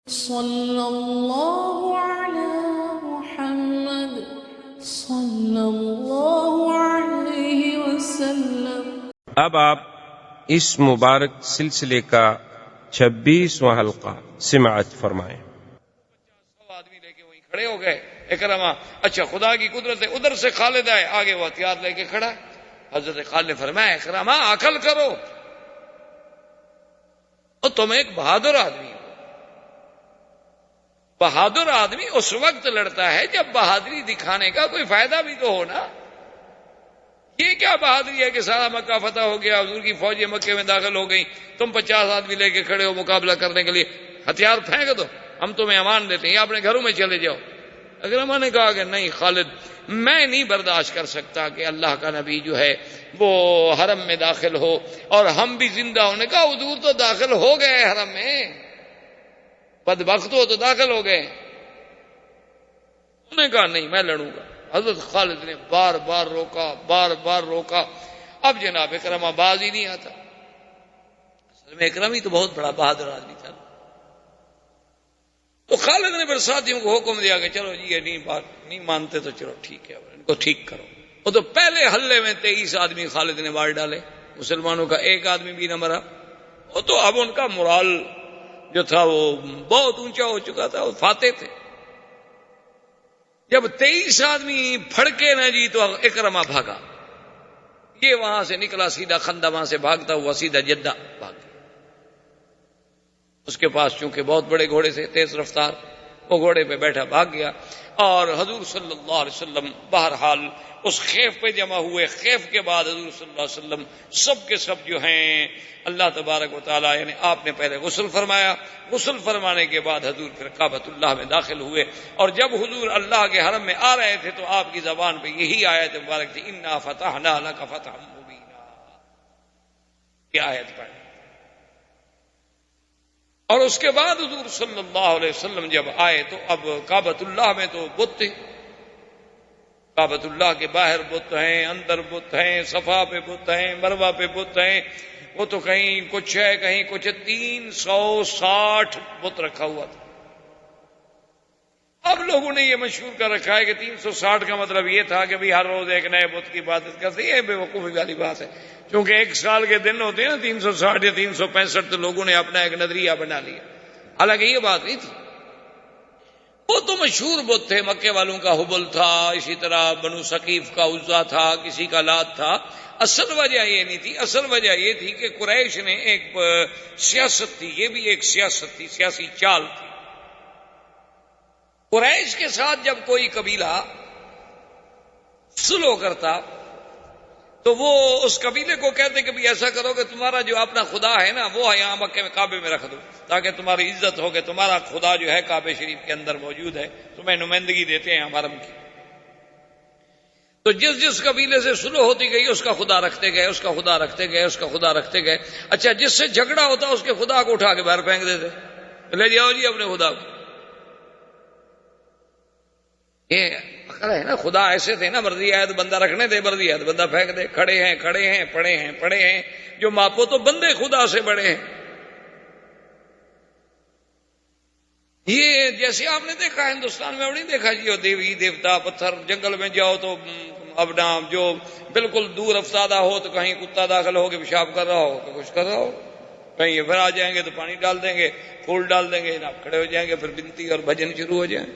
صلی اللہ علی محمد صلی اللہ علیہ وسلم۔ اب آپ اس مبارک سلسلے کا 26واں حلقہ سماعت فرمائیں۔ 100 آدمی لے کے وہیں کھڑے ہو گئے۔ اکرمہ اچھا خدا کی قدرت ہے، ادھر سے خالد آئے، آگے وہ ہتھیار لے کے کھڑا ہے۔ حضرت خالد نے فرمایا اکرمہ عقل کرو، اور تم ایک بہادر آدمی ہو۔ بہادر آدمی اس وقت لڑتا ہے جب بہادری دکھانے کا کوئی فائدہ بھی تو ہو نا۔ یہ کیا بہادری ہے کہ سارا مکہ فتح ہو گیا، حضور کی فوجیں مکے میں داخل ہو گئیں، تم 50 آدمی لے کے کھڑے ہو مقابلہ کرنے کے لیے، ہتھیار پھینک دو، ہم تمہیں امان دیتے ہیں، یا اپنے گھروں میں چلے جاؤ۔ اکرمہ نے کہا کہ نہیں خالد، میں نہیں برداشت کر سکتا کہ اللہ کا نبی جو ہے وہ حرم میں داخل ہو اور ہم بھی زندہ ہونے کا۔ حضور تو داخل ہو گئے حرم میں، بدبخت ہو تو داخل ہو گئے۔ انہوں نے کہا نہیں میں لڑوں گا۔ حضرت خالد نے بار بار روکا۔ اب جناب اکرمہ باز ہی نہیں آتا۔ اصل میں اکرمہ ہی تو بہت بڑا بہادر آدمی تھا۔ تو خالد نے پھر ساتھیوں کو حکم دیا کہ چلو جی یہ نہیں مانتے تو چلو ٹھیک ہے، ان کو ٹھیک کرو۔ وہ تو پہلے حلے میں 23 آدمی خالد نے مار ڈالے، مسلمانوں کا ایک آدمی بھی نہ مرا۔ وہ تو اب ان کا morال جو تھا وہ بہت اونچا ہو چکا تھا، وہ فاتح تھے۔ جب 23 آدمی پھڑکے نہ جی تو اکرمہ بھاگا، یہ وہاں سے نکلا سیدھا خندہ، وہاں سے بھاگتا ہوا سیدھا جدہ بھاگ گیا۔ اس کے پاس چونکہ بہت بڑے گھوڑے تھے، تیز رفتار، وہ گھوڑے پہ بیٹھا بھاگ گیا۔ اور حضور صلی اللہ علیہ وسلم بہرحال اس خیف پہ جمع ہوئے۔ خیف کے بعد حضور صلی اللہ علیہ وسلم سب کے سب جو ہیں اللہ تبارک و تعالیٰ یعنی آپ نے پہلے غسل فرمایا، غسل فرمانے کے بعد حضور پھر کعبۃ اللہ میں داخل ہوئے۔ اور جب حضور اللہ کے حرم میں آ رہے تھے تو آپ کی زبان پہ یہی آیت مبارک تھی، انا فتحنا لک فتحا مبینا، یہ آیت پڑھ۔ اور اس کے بعد حضور صلی اللہ علیہ وسلم جب آئے تو اب کعبۃ اللہ میں تو بت تھے، کعبۃ اللہ کے باہر بت ہیں، اندر بت ہیں، صفا پہ بت ہیں، مروہ پہ بت ہیں۔ وہ تو کہیں کچھ ہے کہیں کچھ ہے، 360 بت رکھا ہوا تھا۔ اب لوگوں نے یہ مشہور کر رکھا ہے کہ 360 کا مطلب یہ تھا کہ بھی ہر روز ایک نئے بت کی عبادت کرتے۔ یہ بے وقوفی والی بات ہے، کیونکہ ایک سال کے دن ہوتے ہیں نا 360 یا 365، تو لوگوں نے اپنا ایک نظریہ بنا لیا، حالانکہ یہ بات نہیں تھی۔ وہ تو مشہور بت تھے، مکے والوں کا حبل تھا، اسی طرح بنو ثقیف کا عزا تھا، کسی کا لات تھا۔ اصل وجہ یہ نہیں تھی، اصل وجہ یہ تھی کہ قریش نے ایک سیاست تھی، یہ بھی ایک سیاست تھی، سیاسی چال تھی۔ قریش کے ساتھ جب کوئی قبیلہ صلح کرتا تو وہ اس قبیلے کو کہتے کہ بھی ایسا کرو کہ تمہارا جو اپنا خدا ہے نا وہ یہاں مکے میں کعبے میں رکھ دو، تاکہ تمہاری عزت ہو کہ تمہارا خدا جو ہے کعبے شریف کے اندر موجود ہے، تمہیں نمائندگی دیتے ہیں حرم کی۔ تو جس قبیلے سے صلح ہوتی گئی اس کا خدا رکھتے گئے، اس کا خدا رکھتے گئے، اس کا خدا رکھتے گئے۔ اچھا جس سے جھگڑا ہوتا اس کے خدا کو اٹھا کے باہر پھینک دیتے، لے جاؤ جی اپنے خدا کو۔ یہ عقل ہے نا، خدا ایسے تھے نا، مرضی آئے تو بندہ رکھنے دے، مرضی آئے تو بندہ پھینک دے۔ کھڑے ہیں پڑے ہیں، جو ماپو تو بندے خدا سے بڑے ہیں۔ یہ جیسے آپ نے دیکھا ہندوستان میں، اب نہیں دیکھا جی وہ دیوی دیوتا پتھر، جنگل میں جاؤ تو اب نام جو بالکل دور افتادہ ہو تو کہیں کتا داخل ہو کے پیشاب کر رہا ہو، کچھ کر رہا ہو، کہیں یہ پھر آ جائیں گے تو پانی ڈال دیں گے، پھول ڈال دیں گے، جناب کھڑے ہو جائیں گے، پھر بنتی اور بھجن شروع ہو جائیں،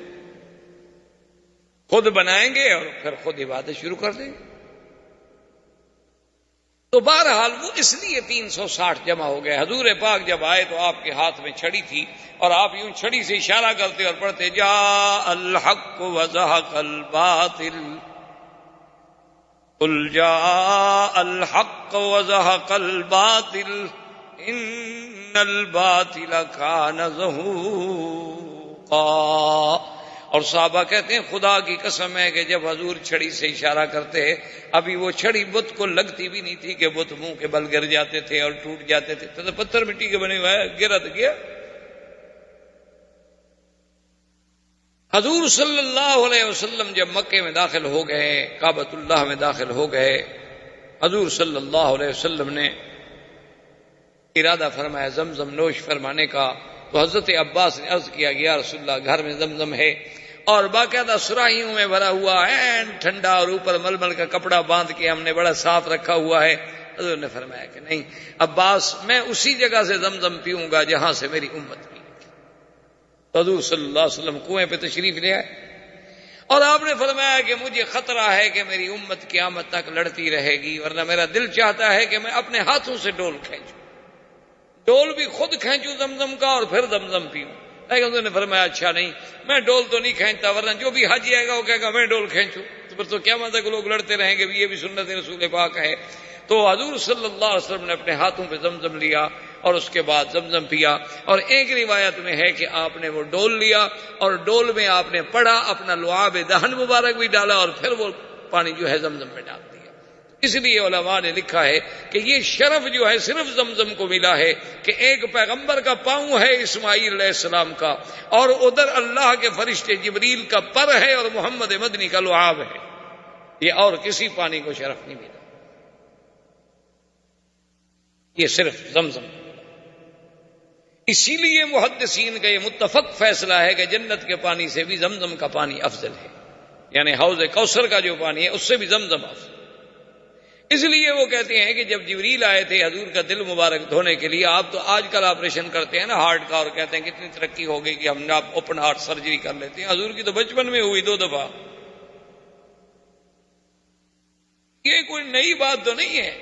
خود بنائیں گے اور پھر خود عبادت شروع کر دیں گے۔ تو بہرحال وہ اس لیے 360 جمع ہو گئے۔ حضور پاک جب آئے تو آپ کے ہاتھ میں چھڑی تھی، اور آپ یوں چھڑی سے اشارہ کرتے اور پڑھتے جاء الحق وزهق الباطل، قل جاء الحق وزهق الباطل ان الباطل كان زهوقا۔ اور صحابہ کہتے ہیں خدا کی قسم ہے کہ جب حضور چھڑی سے اشارہ کرتے ابھی وہ چھڑی بت کو لگتی بھی نہیں تھی کہ بت منہ کے بل گر جاتے تھے اور ٹوٹ جاتے تھے، تو پتھر مٹی کے بنے ہوئے گرت گیا۔ حضور صلی اللہ علیہ وسلم جب مکے میں داخل ہو گئے، کعبۃ اللہ میں داخل ہو گئے، حضور صلی اللہ علیہ وسلم نے ارادہ فرمایا زمزم نوش فرمانے کا۔ تو حضرت عباس نے عرض کیا کہ یا رسول اللہ گھر میں زمزم ہے اور باقاعدہ سراہیوں میں بھرا ہوا ہے ٹھنڈا، اور اوپر ململ کا کپڑا باندھ کے ہم نے بڑا صاف رکھا ہوا ہے۔ حضور نے فرمایا کہ نہیں عباس، میں اسی جگہ سے زمزم پیوں گا جہاں سے میری امت پی۔ حضور صلی اللہ علیہ وسلم کنویں پہ تشریف لے آئے اور آپ نے فرمایا کہ مجھے خطرہ ہے کہ میری امت قیامت تک لڑتی رہے گی، ورنہ میرا دل چاہتا ہے کہ میں اپنے ہاتھوں سے ڈول کھینچوں، ڈول بھی خود کھینچوں زمزم کا اور پھر زمزم پیوں۔ لیکن انہوں نے فرمایا اچھا نہیں، میں ڈول تو نہیں کھینچتا، ورنہ جو بھی حج آئے گا وہ کہے گا میں ڈول کھینچوں، تو پھر تو کیا مطلب لوگ لڑتے رہیں گے، یہ بھی سنت رسول پاک ہے۔ تو حضور صلی اللہ علیہ وسلم نے اپنے ہاتھوں پہ زمزم لیا اور اس کے بعد زمزم پیا، اور ایک روایت میں ہے کہ آپ نے وہ ڈول لیا اور ڈول میں آپ نے پڑھا، اپنا لعاب دہن مبارک بھی ڈالا اور پھر وہ پانی جو ہے زمزم میں ڈال دیا۔ اس لیے علماء نے لکھا ہے کہ یہ شرف جو ہے صرف زمزم کو ملا ہے کہ ایک پیغمبر کا پاؤں ہے اسماعیل علیہ السلام کا، اور ادھر اللہ کے فرشتے جبریل کا پر ہے اور محمد مدنی کا لعاب ہے، یہ اور کسی پانی کو شرف نہیں ملا، یہ صرف زمزم۔ اسی لیے محدثین کا یہ متفق فیصلہ ہے کہ جنت کے پانی سے بھی زمزم کا پانی افضل ہے، یعنی حوض کوثر کا جو پانی ہے اس سے بھی زمزم افضل۔ اس لیے وہ کہتے ہیں کہ جب جبریل آئے تھے حضور کا دل مبارک دھونے کے لیے، آپ تو آج کل آپریشن کرتے ہیں نا ہارٹ کا، اور کہتے ہیں کتنی ترقی ہو گئی کہ ہم نے اوپن ہارٹ سرجری کر لیتے ہیں، حضور کی تو بچپن میں ہوئی 2 دفعہ۔ یہ کوئی نئی بات تو نہیں ہے،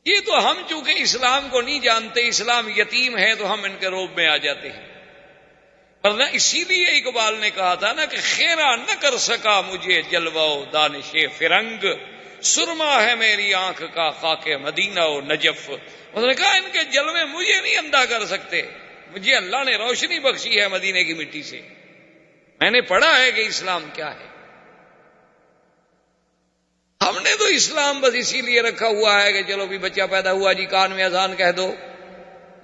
یہ تو ہم چونکہ اسلام کو نہیں جانتے، اسلام یتیم ہے تو ہم ان کے روب میں آ جاتے ہیں، ورنہ اسی لیے اقبال نے کہا تھا نا کہ خیرہ نہ کر سکا مجھے جلوہ و دانش فرنگ، سرما ہے میری آنکھ کا خاک مدینہ و نجف۔ انہوں نے کہا ان کے جلوے مجھے نہیں اندھا کر سکتے، مجھے اللہ نے روشنی بخشی ہے مدینے کی مٹی سے، میں نے پڑھا ہے کہ اسلام کیا ہے۔ ہم نے تو اسلام بس اسی لیے رکھا ہوا ہے کہ چلو بھی بچہ پیدا ہوا جی کان میں اذان کہہ دو،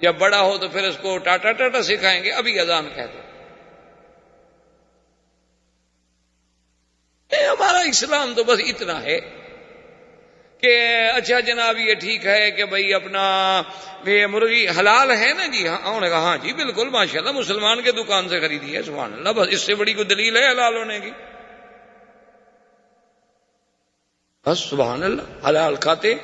جب بڑا ہو تو پھر اس کو ٹاٹا ٹاٹا سکھائیں گے، ابھی اذان کہہ دو۔ ہمارا اسلام تو بس اتنا ہے کہ اچھا جناب یہ ٹھیک ہے کہ بھئی اپنا یہ مرغی حلال ہے نا جی، ہاں انہوں نے کہا ہاں جی بالکل ماشاءاللہ مسلمان کے دکان سے خریدی ہے، سبحان اللہ، بس اس سے بڑی کوئی دلیل ہے حلال ہونے کی؟ بس سبحان اللہ حلال کھاتے،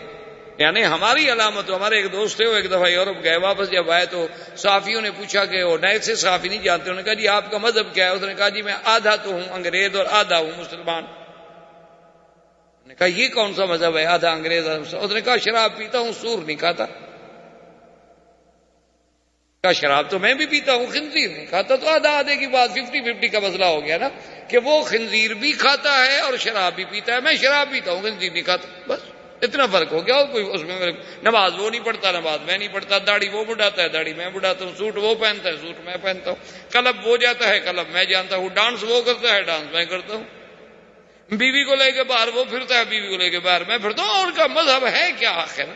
یعنی ہماری علامت۔ ہمارے ایک دوست تھے، وہ ایک دفعہ یورپ گئے، واپس جب آئے تو صحافیوں نے پوچھا کہ وہ نئے سے صحافی نہیں جانتے، انہوں نے کہا جی آپ کا مذہب کیا ہے؟ اس نے کہا جی میں آدھا تو ہوں انگریز اور آدھا ہوں مسلمان۔ انہوں نے کہا یہ کون سا مذہب ہے آدھا انگریز؟ اس نے کہا شراب پیتا ہوں، سور نہیں کھاتا۔ کہا شراب تو میں بھی پیتا ہوں، خنزیر نہیں کھاتا۔ تو آدھا آدھے کی بات 50-50 کا مسئلہ ہو گیا نا، کہ وہ خنزیر بھی کھاتا ہے اور شراب بھی پیتا ہے، میں شراب پیتا ہوں خنزیر نہیں کھاتا، بس اتنا فرق ہو گیا۔ اور کوئی اس میں نماز وہ نہیں پڑھتا، نماز میں نہیں پڑھتا، داڑھی وہ بڑھاتا ہے، داڑھی میں بڑھاتا ہوں، سوٹ وہ پہنتا ہے، سوٹ میں پہنتا ہوں، کلب وہ جاتا ہے، کلب میں جانتا ہوں، ڈانس وہ کرتا ہے، ڈانس میں کرتا ہوں، بیوی کو لے کے باہر وہ پھرتا ہے، بیوی کو لے کے باہر میں پھرتا ہوں۔ اور ان کا مذہب ہے کیا آخر؟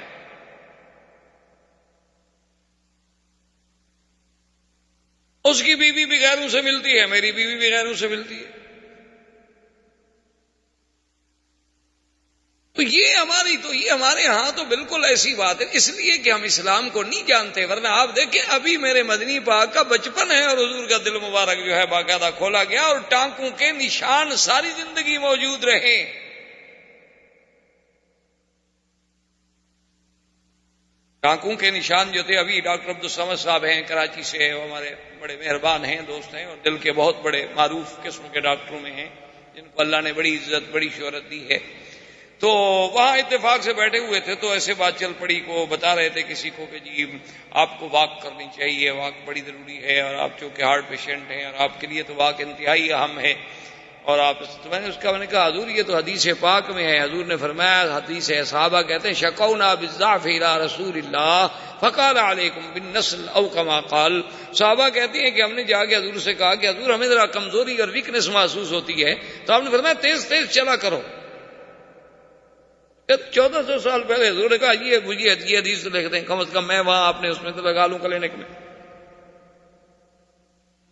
اس کی بیوی بھی غیروں سے ملتی ہے، میری بیوی بھی غیروں سے ملتی ہے، تو یہ ہمارے ہاں تو بالکل ایسی بات ہے، اس لیے کہ ہم اسلام کو نہیں جانتے۔ ورنہ آپ دیکھیں ابھی میرے مدنی پاک کا بچپن ہے اور حضور کا دل مبارک جو ہے باقاعدہ کھولا گیا اور ٹانکوں کے نشان ساری زندگی موجود رہے۔ ٹانکوں کے نشان جو تھے، ابھی ڈاکٹر عبدالصمد صاحب ہیں کراچی سے، وہ ہمارے بڑے مہربان ہیں، دوست ہیں، اور دل کے بہت بڑے معروف قسم کے ڈاکٹروں میں ہیں، جن کو اللہ نے بڑی عزت بڑی شہرت دی ہے۔ تو وہاں اتفاق سے بیٹھے ہوئے تھے تو ایسے بات چل پڑی کو بتا رہے تھے کسی کو کہ جی آپ کو واک کرنی چاہیے، واک بڑی ضروری ہے، اور آپ چونکہ ہارٹ پیشنٹ ہیں اور آپ کے لیے تو واک انتہائی اہم ہے، اور آپ تو میں نے کہا حضور یہ تو حدیث پاک میں ہے۔ حضور نے فرمایا، حدیث ہے، صحابہ کہتے ہیں شکونا بالضعف الى رسول اللہ فقال علیکم بالنسل او کما قال۔ صحابہ کہتے ہیں کہ ہم نے جا کے حضور سے کہا کہ حضور ہمیں ذرا کمزوری اور ویکنس محسوس ہوتی ہے، تو آپ نے فرمایا تیز تیز چلا کرو۔ 1400 سال پہلے حضور نے کہا یہ حدیث لکھ دیں، کم از کم میں وہاں آپ نے اس میں تو لگا لوں کلینک میں۔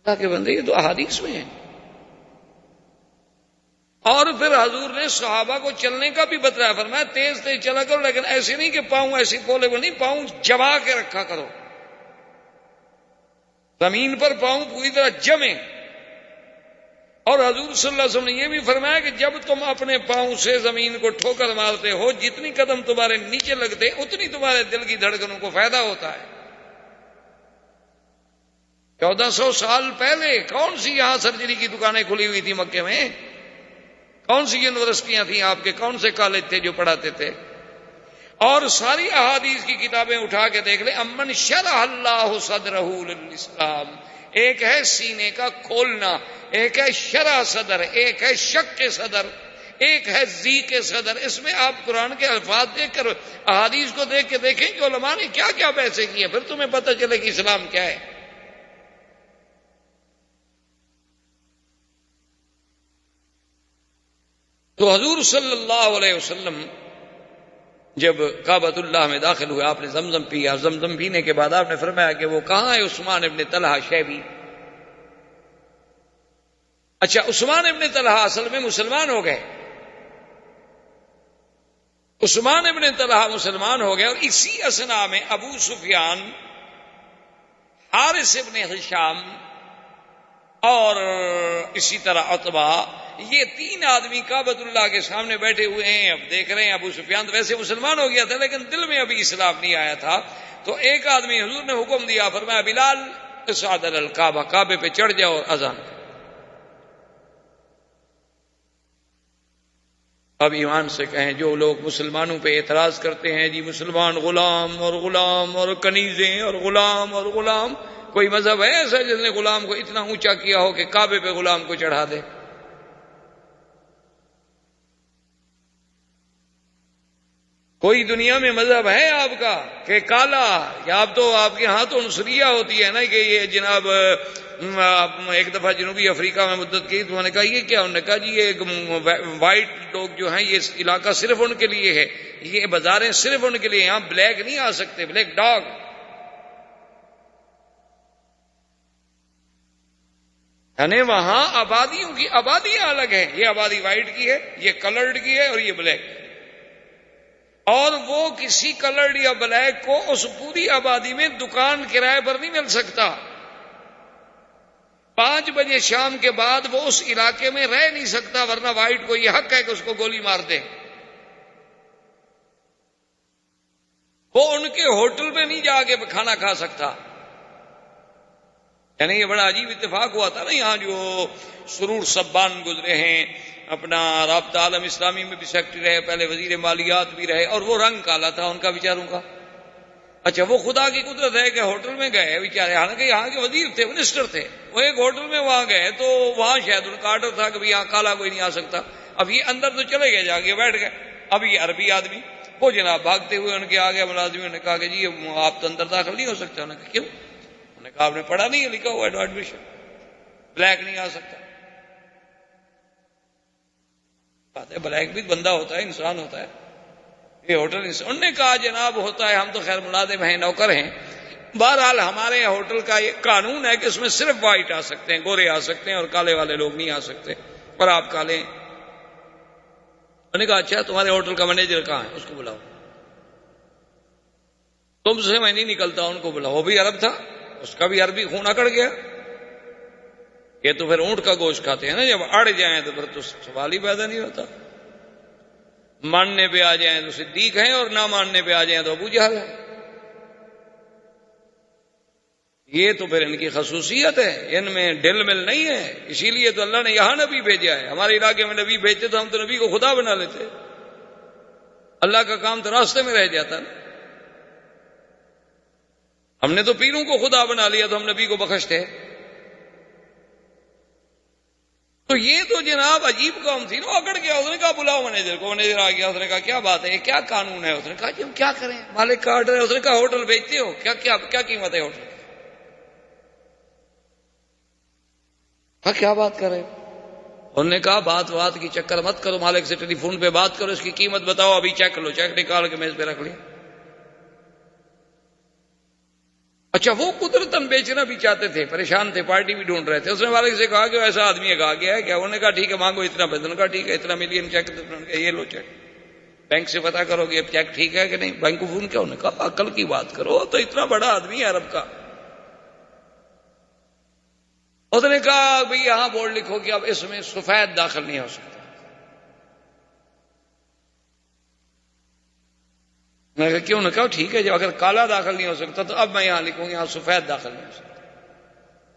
اللہ کے بندے یہ تو احادیث میں ہے۔ اور پھر حضور نے صحابہ کو چلنے کا بھی بتایا، فرمایا تیز تیز چلا کرو، لیکن ایسے نہیں کہ پاؤں ایسے کھولے ہوئے نہیں، پاؤں جما کے رکھا کرو، زمین پر پاؤں پوری طرح جمے. اور حضور صلی اللہ علیہ وسلم نے یہ بھی فرمایا کہ جب تم اپنے پاؤں سے زمین کو ٹھوکر مارتے ہو، جتنی قدم تمہارے نیچے لگتے اتنی تمہارے دل کی دھڑکنوں کو فائدہ ہوتا ہے. 1400 سال پہلے کون سی یہاں سرجری کی دکانیں کھلی ہوئی تھی مکے میں؟ کون سی یونیورسٹیاں تھیں آپ کے؟ کون سے کالج تھے جو پڑھاتے تھے؟ اور ساری احادیث کی کتابیں اٹھا کے دیکھ لیں. امن شرح اللہ صدرہ للاسلام، ایک ہے سینے کا کھولنا، ایک ہے شرح صدر، ایک ہے شق کے صدر، ایک ہے زی کے صدر. اس میں آپ قرآن کے الفاظ دیکھ کر احادیث کو دیکھ کے دیکھیں کہ علماء نے کیا کیا بحثیں کی ہیں، پھر تمہیں پتہ چلے کہ اسلام کیا ہے. تو حضور صلی اللہ علیہ وسلم جب کعبۃ اللہ میں داخل ہوئے، آپ نے زمزم پیا. زمزم پینے کے بعد آپ نے فرمایا کہ وہ کہاں ہے عثمان ابن طلحہ شیبی؟ اچھا، عثمان ابن طلحہ اصل میں مسلمان ہو گئے. عثمان ابن طلحہ مسلمان ہو گئے، اور اسی اثنا میں ابو سفیان، حارث ابن ہشام اور اسی طرح عتبہ، یہ 3 آدمی کعبۃ اللہ کے سامنے بیٹھے ہوئے ہیں. اب دیکھ رہے ہیں ابو سفیان تو ویسے مسلمان ہو گیا تھا لیکن دل میں ابھی اسلام نہیں آیا تھا. تو ایک آدمی، حضور نے حکم دیا، فرمایا بلال اصعد علی الکعبہ، کعبے پہ چڑھ جاؤ اور اذان. اب ایمان سے کہیں، جو لوگ مسلمانوں پہ اعتراض کرتے ہیں، جی مسلمان غلام اور کنیزیں اور غلام، کوئی مذہب ہے ایسا جس نے غلام کو اتنا اونچا کیا ہو کہ کعبے پہ غلام کو چڑھا دے؟ کوئی دنیا میں مذہب ہے آپ کا کہ کالا؟ یا آپ کے ہاں تو عنصریہ ہوتی ہے نا کہ یہ جناب ایک دفعہ جنوبی افریقہ میں مدت کی تو انہوں نے کہا یہ کیا؟ انہوں نے کہا جی یہ وائٹ لوگ جو ہیں یہ علاقہ صرف ان کے لیے ہے، یہ بازاریں صرف ان کے لیے، یہاں بلیک نہیں آ سکتے، بلیک ڈاگ. یعنی وہاں آبادیوں کی آبادیاں الگ ہیں، یہ آبادی وائٹ کی ہے، یہ کلرڈ کی ہے، اور یہ بلیک. اور وہ کسی کلرڈ یا بلیک کو اس پوری آبادی میں دکان کرائے پر نہیں مل سکتا. 5 بجے شام کے بعد وہ اس علاقے میں رہ نہیں سکتا، ورنہ وائٹ کو یہ حق ہے کہ اس کو گولی مار دے. وہ ان کے ہوٹل میں نہیں جا کے کھانا کھا سکتا. یعنی یہ بڑا عجیب اتفاق ہوا تھا نا، یہاں جو سرور سبان گزرے ہیں، اپنا رابطہ عالم اسلامی میں بھی سیکرٹری رہے، پہلے وزیر مالیات بھی رہے، اور وہ رنگ کالا تھا ان کا بیچاروں کا. اچھا، وہ خدا کی قدرت ہے کہ ہوٹل میں گئے بیچارے، حالانکہ یہاں کے وزیر تھے، منسٹر تھے، وہ ایک ہوٹل میں وہاں گئے تو وہاں شاید ان کا آرڈر تھا کہ یہاں کالا کوئی نہیں آ سکتا. اب یہ اندر تو چلے گئے، جا کے بیٹھ گئے. اب یہ عربی آدمی وہ جناب بھاگتے ہوئے ان کے آگے ملازموں نے کہا کہ جی آپ تو اندر داخل نہیں ہو سکتے. انہوں نے کہا کیوں؟ انہوں نے کہا آپ نے پڑھا نہیں ہے، لکھا ہوا ہے ایڈمیشن، بلیک نہیں آ سکتا. بات ہے، بلیک بھی بندہ ہوتا ہے، انسان ہوتا ہے. یہ ہوٹل انہوں نے کہا جناب ہوتا ہے، ہم تو خیر ملازم ہیں، نوکر ہیں. بہرحال ہمارے ہوٹل کا یہ قانون ہے کہ اس میں صرف وائٹ آ سکتے ہیں، گورے آ سکتے ہیں، اور کالے والے لوگ نہیں آ سکتے، اور آپ کالے ہیں. انہوں نے کہا اچھا تمہارے ہوٹل کا مینیجر کہاں ہے؟ اس کو بلاؤ. تم سے میں نہیں نکلتا، ان کو بلاؤ. وہ بھی عرب تھا، اس کا بھی عربی خون اکڑ گیا. یہ تو پھر اونٹ کا گوشت کھاتے ہیں نا، جب اڑ جائیں تو پھر تو سوال ہی پیدا نہیں ہوتا. ماننے پہ آ جائیں تو صدیق ہیں، اور نہ ماننے پہ آ جائیں تو ابو جہل ہے. یہ تو پھر ان کی خصوصیت ہے، ان میں ڈل مل نہیں ہے. اسی لیے تو اللہ نے یہاں نبی بھیجا ہے. ہمارے علاقے میں نبی بھیجتے تو ہم تو نبی کو خدا بنا لیتے، اللہ کا کام تو راستے میں رہ جاتا نا. ہم نے تو پیروں کو خدا بنا لیا تو ہم نبی کو بخشتے. تو یہ تو جناب عجیب قوم تھی نا، اکڑ گیا. اس نے کہا بلاؤ مینیجر کو. مینیجر آ گیا. اس نے کہا کیا بات ہے، یہ کیا قانون ہے؟ اس نے کہا جی ہم کیا کریں، مالک کا آرڈر ہے. اس نے کہا ہوٹل بیچتے ہو؟ کیا قیمت ہے ہوٹل کی؟ کیا بات کر رہے ہو؟ انہوں نے کہا بات کی چکر مت کرو، مالک سے ٹیلی فون پہ بات کرو، اس کی قیمت بتاؤ، ابھی چیک لو. چیک نکال کے میز پہ رکھ لیا. اچھا، وہ قدرتاً بیچنا بھی چاہتے تھے، پریشان تھے، پارٹی بھی ڈھونڈ رہے تھے. اس نے مالک سے کہا کہ ایسا آدمی ایک آ گیا ہے کیا؟ انہوں نے کہا ٹھیک ہے مانگو اتنا پیسہ. انہوں نے کہا ٹھیک ہے اتنا ملین چیک. یہ لو چیک. بینک سے پتا کرو کہ چیک ٹھیک ہے کہ نہیں. بینک کو فون کیا؟ انہوں نے کہا عقل کی بات کرو، تو اتنا بڑا آدمی ہے عرب کا. اس نے کہا بھئی یہاں بورڈ لکھو کہ اب اس میں سفید داخل نہیں ہو سکتا۔ میں نے کہا کیوں؟ نے کہا ٹھیک ہے، جب اگر کالا داخل نہیں ہو سکتا تو اب میں یہاں لکھوں گی یہاں سفید داخل نہیں ہو سکتا۔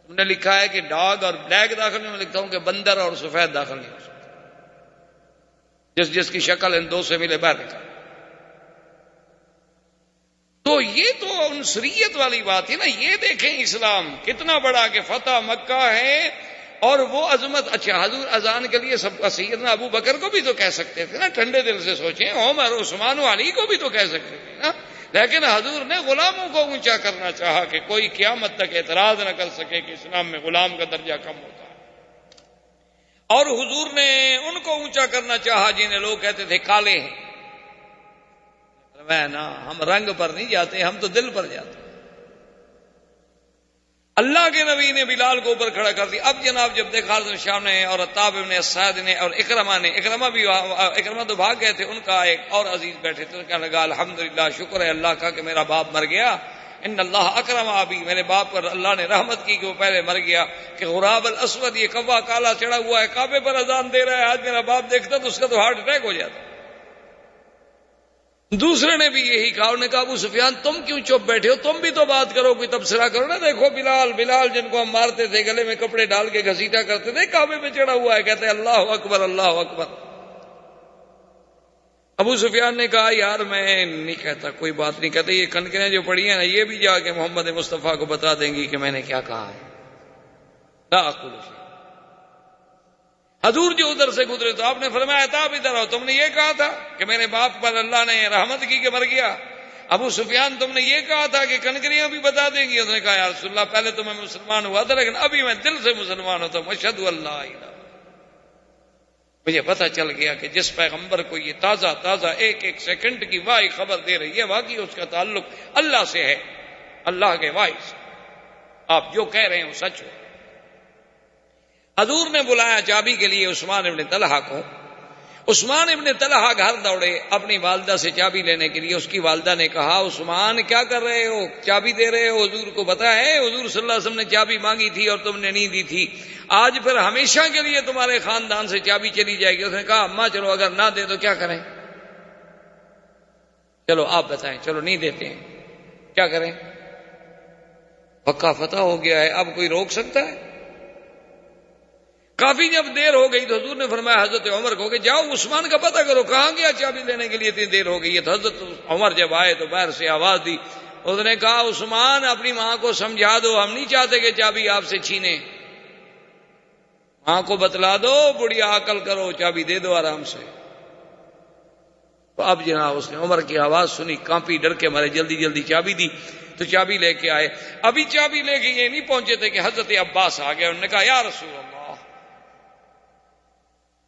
تم نے لکھا ہے کہ ڈاگ اور بلیک داخل نہیں، میں لکھتا ہوں کہ بندر اور سفید داخل نہیں ہو سکتا، جس جس کی شکل ان دو سے ملے باہر نکال۔ تو یہ تو عنصریت والی بات ہے نا۔ یہ دیکھیں اسلام کتنا بڑا کہ فتح مکہ ہے اور وہ عظمت۔ اچھا حضور اذان کے لیے سب سیدنا ابو بکر کو بھی تو کہہ سکتے تھے نا، ٹھنڈے دل سے سوچیں، عمر عثمان و علی کو بھی تو کہہ سکتے تھے نا، لیکن حضور نے غلاموں کو اونچا کرنا چاہا کہ کوئی قیامت تک اعتراض نہ کر سکے کہ اسلام میں غلام کا درجہ کم ہوتا ہے۔ اور حضور نے ان کو اونچا کرنا چاہا جنہیں لوگ کہتے تھے کالے ہیں۔ میں نا ہم رنگ پر نہیں جاتے، ہم تو دل پر جاتے۔ اللہ کے نبی نے بلال کو اوپر کھڑا کر دیا۔ اب جناب جب دیکھا حضرت شام نے اور عطاب ابن اسعد نے اور اکرمہ تو بھاگ گئے تھے، ان کا ایک اور عزیز بیٹھے تھے، کہنے لگا الحمدللہ، شکر ہے اللہ کا کہ میرا باپ مر گیا۔ ان اللہ اکرم ابی، میرے باپ پر اللہ نے رحمت کی کہ وہ پہلے مر گیا۔ کہ غراب الاسود، یہ کوا کالا چڑھا ہوا ہے، کعبے پر اذان دے رہا ہے، آج میرا باپ دیکھتا تو اس کا تو ہارٹ اٹیک ہو جاتا۔ دوسرے نے بھی یہی کہا، انہوں نے کہا ابو سفیان تم کیوں چپ بیٹھے ہو، تم بھی تو بات کرو، کوئی تبصرہ کرو نا۔ دیکھو بلال جن کو ہم مارتے تھے، گلے میں کپڑے ڈال کے گھسیٹا کرتے تھے، کعبے پہ چڑھا ہوا ہے، کہتے ہیں اللہ اکبر اللہ اکبر۔ ابو سفیان نے کہا یار میں نہیں کہتا، کوئی بات نہیں کہتے، یہ کنکریاں جو پڑی ہیں نا یہ بھی جا کے محمد مصطفیٰ کو بتا دیں گی کہ میں نے کیا کہا ہے۔ لا اقول شیئا۔ حضور جو ادھر سے گزرے تو آپ نے فرمایا تھا ادھر آؤ، تم نے یہ کہا تھا کہ میرے باپ پر اللہ نے رحمت کی کہ مر گیا۔ ابو سفیان تم نے یہ کہا تھا کہ کنکریاں بھی بتا دیں گی۔ اس نے کہا یا رسول اللہ پہلے تو میں مسلمان ہوا تھا لیکن ابھی میں دل سے مسلمان ہوتا ہوں، اشہد اللہ الہ۔ مجھے پتہ چل گیا کہ جس پیغمبر کو یہ تازہ ایک ایک سیکنڈ کی واحد خبر دے رہی ہے واقعی اس کا تعلق اللہ سے ہے، اللہ کے واحد سے، آپ جو کہہ رہے ہیں وہ سچ ہو۔ حضور نے بلایا چابی کے لیے عثمان ابن طلحہ کو۔ عثمان ابن طلحہ گھر دوڑے اپنی والدہ سے چابی لینے کے لیے۔ اس کی والدہ نے کہا عثمان کیا کر رہے ہو، چابی دے رہے ہو، حضور کو پتہ ہے حضور صلی اللہ علیہ وسلم نے چابی مانگی تھی اور تم نے نہیں دی تھی، آج پھر ہمیشہ کے لیے تمہارے خاندان سے چابی چلی جائے گی۔ اس نے کہا اماں چلو اگر نہ دے تو کیا کریں، چلو آپ بتائیں، چلو نہیں دیتے ہیں کیا کریں، پکا فتح ہو گیا ہے، اب کوئی روک سکتا ہے؟ کافی جب دیر ہو گئی تو حضور نے فرمایا حضرت عمر کو کہ جاؤ عثمان کا پتہ کرو کہاں گیا چابی لینے کے لیے، اتنی دیر ہو گئی ہے۔ تو حضرت عمر جب آئے تو باہر سے آواز دی، اس نے کہا عثمان اپنی ماں کو سمجھا دو، ہم نہیں چاہتے کہ چابی آپ سے چھینے، ماں کو بتلا دو، بڑھیا عقل کرو، چابی دے دو آرام سے۔ تو اب جناب اس نے عمر کی آواز سنی، کانپی، ڈر کے مارے جلدی جلدی چابی دی۔ تو چابی لے کے آئے، ابھی چابی لے کے یہ نہیں پہنچے تھے کہ حضرت عباس آ گئے۔ انہوں نے کہا یا رسول اللہ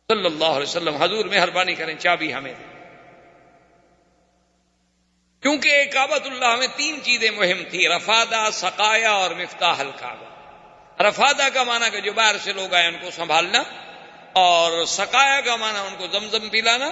صلی اللہ علیہ وسلم، حضور مہربانی کریں چابی ہمیں دیں، کیونکہ کعبۃ اللہ میں تین چیزیں مہم تھی، رفادہ، سقایا اور مفتاح الکعبہ۔ رفادہ کا معنی کہ جو باہر سے لوگ آئے ان کو سنبھالنا، اور سقایا کا معنی ان کو زمزم پلانا،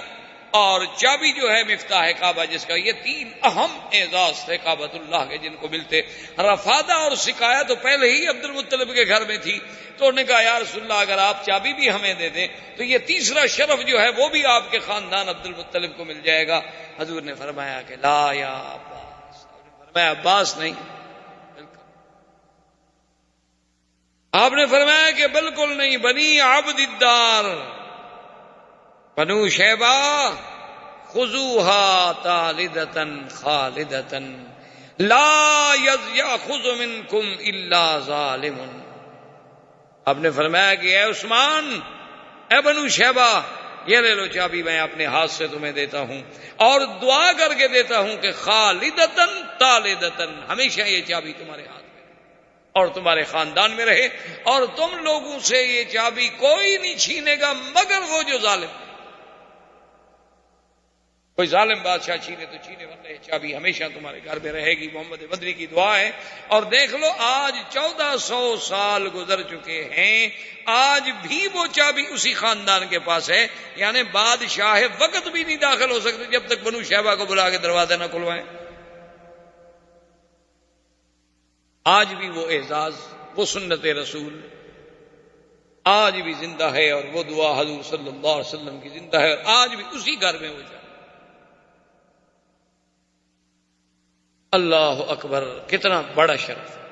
اور چابی جو ہے مفتاح کعبہ جس کا، یہ تین اہم اعزاز تھے کعبۃ اللہ کے جن کو ملتے۔ رفادہ اور سقایا تو پہلے ہی عبد المطلب کے گھر میں تھی، تو انہوں نے کہا یا رسول اللہ اگر آپ چابی بھی ہمیں دے دیں تو یہ تیسرا شرف جو ہے وہ بھی آپ کے خاندان عبد المطلب کو مل جائے گا۔ حضور نے فرمایا کہ لا یا عباس، فرمایا عباس نہیں، آپ نے فرمایا کہ بالکل نہیں، بنی عبد الدار، بنو شیبہ، خذوها طالدۃ خالدۃ لا یاخذ منکم الا ظالم۔ آپ نے فرمایا کہ اے عثمان، اے بنو شیبہ، یہ لے لو چابی، میں اپنے ہاتھ سے تمہیں دیتا ہوں اور دعا کر کے دیتا ہوں کہ خالدۃ طالدۃ، ہمیشہ یہ چابی تمہارے ہاتھ میں اور تمہارے خاندان میں رہے، اور تم لوگوں سے یہ چابی کوئی نہیں چھینے گا مگر وہ جو ظالم ہے۔ کوئی ظالم بادشاہ چھینے تو چھینے، ورنہ یہ چابی ہمیشہ تمہارے گھر میں رہے گی۔ محمد بدری کی دعا ہے۔ اور دیکھ لو آج 1400 سال گزر چکے ہیں، آج بھی وہ چابی اسی خاندان کے پاس ہے، یعنی بادشاہ وقت بھی نہیں داخل ہو سکتے جب تک بنو شیبہ کو بلا کے دروازے نہ کھلوائیں۔ آج بھی وہ اعزاز، وہ سنت رسول آج بھی زندہ ہے، اور وہ دعا حضور صلی اللہ علیہ وسلم کی زندہ ہے، اور آج بھی اسی گھر میں وہ جائے۔ اللہ اکبر، کتنا بڑا شرف ہے۔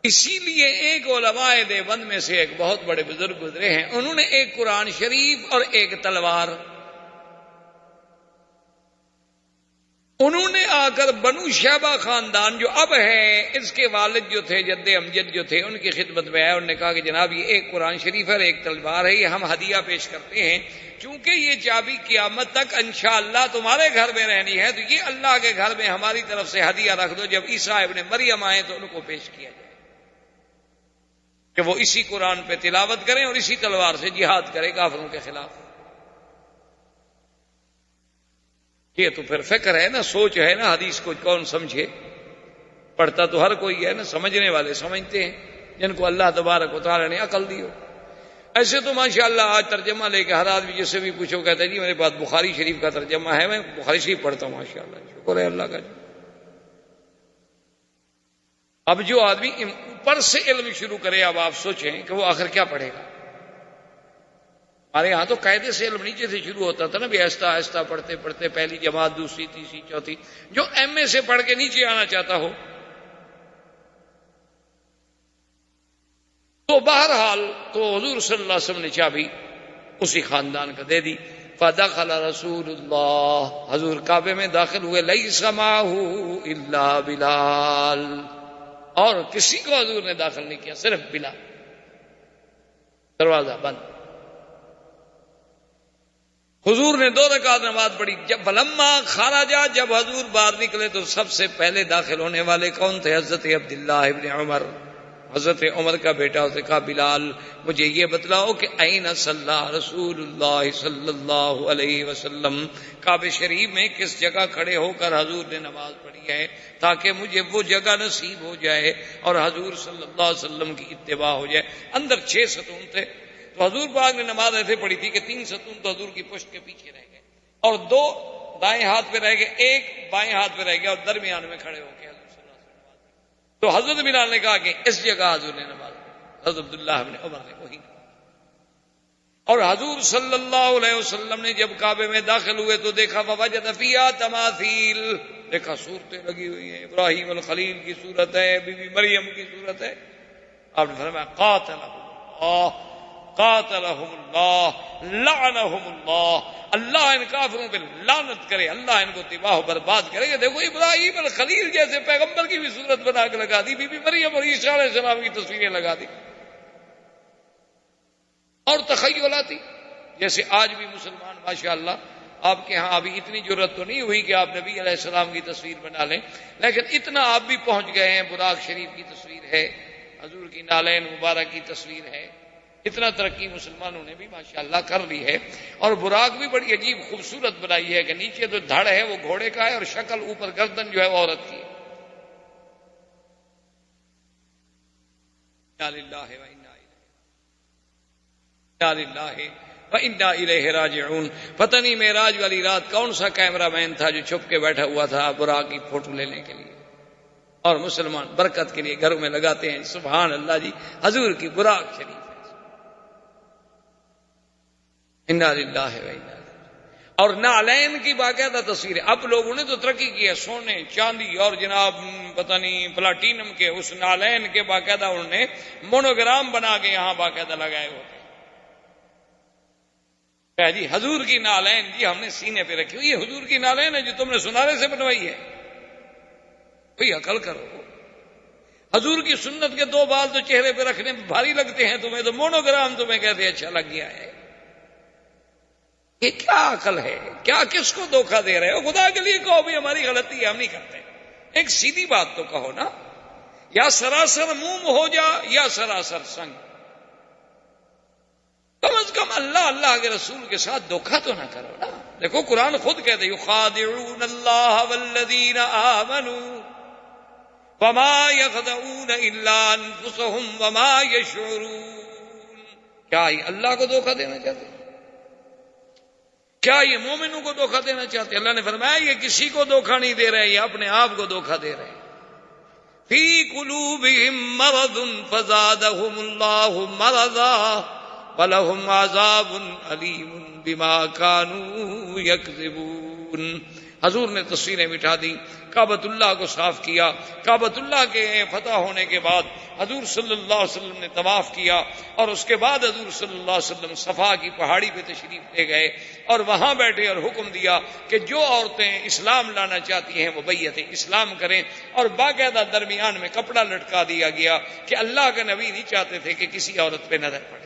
اسی لیے ایک علماء دیوبند میں سے ایک بہت بڑے بزرگ گزرے ہیں، انہوں نے ایک قرآن شریف اور ایک تلوار، انہوں نے آ کر بنو شیبہ خاندان جو اب ہے، اس کے والد جو تھے، جد امجد جو تھے، ان کی خدمت میں آئے، انہوں نے کہا کہ جناب یہ ایک قرآن شریف ہے اور ایک تلوار ہے، یہ ہم ہدیہ پیش کرتے ہیں، چونکہ یہ چابی قیامت تک انشاءاللہ تمہارے گھر میں رہنی ہے، تو یہ اللہ کے گھر میں ہماری طرف سے ہدیہ رکھ دو، جب عیسیٰ ابن مریم آئے تو ان کو پیش کیا جائے کہ وہ اسی قرآن پہ تلاوت کریں اور اسی تلوار سے جہاد کریں کافروں کے خلاف۔ یہ تو پھر فکر ہے نا، سوچ ہے نا، حدیث کو کون سمجھے، پڑھتا تو ہر کوئی ہے نا، سمجھنے والے سمجھتے ہیں جن کو اللہ تبارک و تعالی نے عقل دی ہو۔ ایسے تو ماشاءاللہ آج ترجمہ لے کے ہر آدمی جس سے بھی پوچھو کہتا ہے جی میرے پاس بخاری شریف کا ترجمہ ہے، میں بخاری شریف پڑھتا ہوں، ماشاءاللہ شکر ہے اللہ کا۔ اب جو آدمی اوپر سے علم شروع کرے، اب آپ سوچیں کہ وہ آخر کیا پڑھے گا۔ ہمارے یہاں تو قاعدے سے علم نیچے سے شروع ہوتا تھا نا، بھی آہستہ آہستہ پڑھتے پڑھتے پہلی جماعت، دوسری، تیسری، چوتھی، جو ایم اے سے پڑھ کے نیچے آنا چاہتا ہو۔ تو بہرحال تو حضور صلی اللہ علیہ وسلم نے چابی اسی خاندان کا دے دی۔ فدخل رسول اللہ، حضور کعبے میں داخل ہوئے، لیس معہ الا بلال، اور کسی کو حضور نے داخل نہیں کیا، صرف بلال۔ دروازہ بند۔ حضور نے 2 رکعت نماز پڑھی۔ جب فلما خرجا، جب حضور باہر نکلے تو سب سے پہلے داخل ہونے والے کون تھے؟ حضرت عبداللہ ابن عمر، حضرت عمر کا بیٹا۔ اسے کہا بلال مجھے یہ بتلاؤ کہ این صلی رسول اللہ صلی اللہ علیہ وسلم، کعبہ شریف میں کس جگہ کھڑے ہو کر حضور نے نماز پڑھی ہے، تاکہ مجھے وہ جگہ نصیب ہو جائے اور حضور صلی اللہ علیہ وسلم کی اتباع ہو جائے۔ اندر 6 ستون تھے، تو حضور پاک نے نماز ایسے پڑھی تھی کہ 3 ستون تو حضور کی پشت کے پیچھے رہ گئے، اور 2 دائیں ہاتھ پہ رہ گئے، 1 بائیں ہاتھ پہ رہ گیا، اور درمیان میں کھڑے ہو کے حضور صلی اللہ علیہ وسلم نماز پڑھی۔ تو حضرت بلال نے کہا کہ اس جگہ حضور نے نماز پڑھی، حضرت عبداللہ بن عمر نے وہی نماز۔ اور حضور صلی اللہ علیہ وسلم نے جب کعبے میں داخل ہوئے تو دیکھا فوجد فیہا تماثیل، دیکھا صورتیں لگی ہوئی ہیں، ابراہیم الخلیل کی صورت ہے، بی بی مریم کی صورت ہے۔ آپ نے فرمایا قاتلہم اللہ، قاتلہم اللہ، لعنہم اللہ، اللہ ان کافروں پہ لعنت کرے، اللہ ان کو تباہ و برباد کرے گا۔ دیکھو ابراہیم الخلیل جیسے پیغمبر کی بھی صورت بنا کے لگا دی، بی بی مریم اور عیسیٰ علیہ السلام کی تصویریں لگا دی، اور تخیلاتی، جیسے آج بھی مسلمان ماشاءاللہ، آپ کے ہاں ابھی اتنی جرت تو نہیں ہوئی کہ آپ نبی علیہ السلام کی تصویر بنا لیں، لیکن اتنا آپ بھی پہنچ گئے ہیں، براق شریف کی تصویر ہے، حضور کی نالین مبارک کی تصویر ہے، اتنا ترقی مسلمانوں نے بھی ماشاءاللہ کر لی ہے۔ اور براق بھی بڑی عجیب خوبصورت بنائی ہے کہ نیچے تو دھڑ ہے وہ گھوڑے کا ہے، اور شکل اوپر گردن جو ہے وہ عورت کی ہے۔ انا للہ وَإِنَّا إِلَيْهِ راجعون۔ پتہ نہیں معراج والی رات کون سا کیمرہ مین تھا جو چھپ کے بیٹھا ہوا تھا براق کی فوٹو لینے کے لیے، اور مسلمان برکت کے لیے گھروں میں لگاتے ہیں، سبحان اللہ جی، حضور کی براق شریف ہے۔ انا للہ وَإِنَّا إِلَيْهِ۔ اور نعلین کی باقاعدہ تصویر ہے۔ اب لوگوں نے تو ترقی کی ہے، سونے چاندی اور جناب پتہ نہیں پلاٹینم کے اس نعلین کے باقاعدہ انہوں نے مونوگرام بنا کے یہاں باقاعدہ لگائے ہوتے ہیں کہ جی حضور کی نعلین جی ہم نے سینے پہ رکھی ہوئی، یہ حضور کی نعلین ہے جو تم نے سنارے سے بنوائی ہے، کوئی عقل کرو۔ حضور کی سنت کے 2 بال تو چہرے پہ رکھنے میں بھاری لگتے ہیں تمہیں، تو مونوگرام تمہیں کہتے اچھا لگ گیا ہے۔ یہ کیا عقل ہے؟ کیا کس کو دھوکہ دے رہے ہو؟ خدا کے لیے کہو بھی ہماری غلطی ہے، ہم نہیں کرتے۔ ایک سیدھی بات تو کہو نا، یا سراسر موم ہو جا یا سراسر سنگ، کم از کم اللہ اللہ کے رسول کے ساتھ دھوکہ تو نہ کرو نا۔ دیکھو قرآن خود کہتے یخادعون اللہ والذین آمنوا وما یخدعون الا انفسهم وما یشعرون۔ کیا یہ اللہ کو دھوکہ دینا چاہتے ہیں؟ کیا یہ مومنوں کو دھوکہ دینا چاہتے ہیں؟ اللہ نے فرمایا یہ کسی کو دھوکہ نہیں دے رہے، یہ اپنے آپ کو دھوکہ دے رہے ہیں۔ فی قلوبہم مرض فزادہم اللہ مرضا وَلَهُمْ عَذَابٌ عَلِيمٌ بِمَا كَانُوا يَكْذِبُونَ. حضور نے تصویریں مٹا دی، کعبۃ اللہ کو صاف کیا. کعبۃ اللہ کے فتح ہونے کے بعد حضور صلی اللہ علیہ وسلم نے طواف کیا، اور اس کے بعد حضور صلی اللہ علیہ وسلم صفا کی پہاڑی پہ تشریف لے گئے اور وہاں بیٹھے اور حکم دیا کہ جو عورتیں اسلام لانا چاہتی ہیں وہ بیعت اسلام کریں، اور باقاعدہ درمیان میں کپڑا لٹکا دیا گیا کہ اللہ کے نبی نہیں چاہتے تھے کہ کسی عورت پہ نظر پڑے.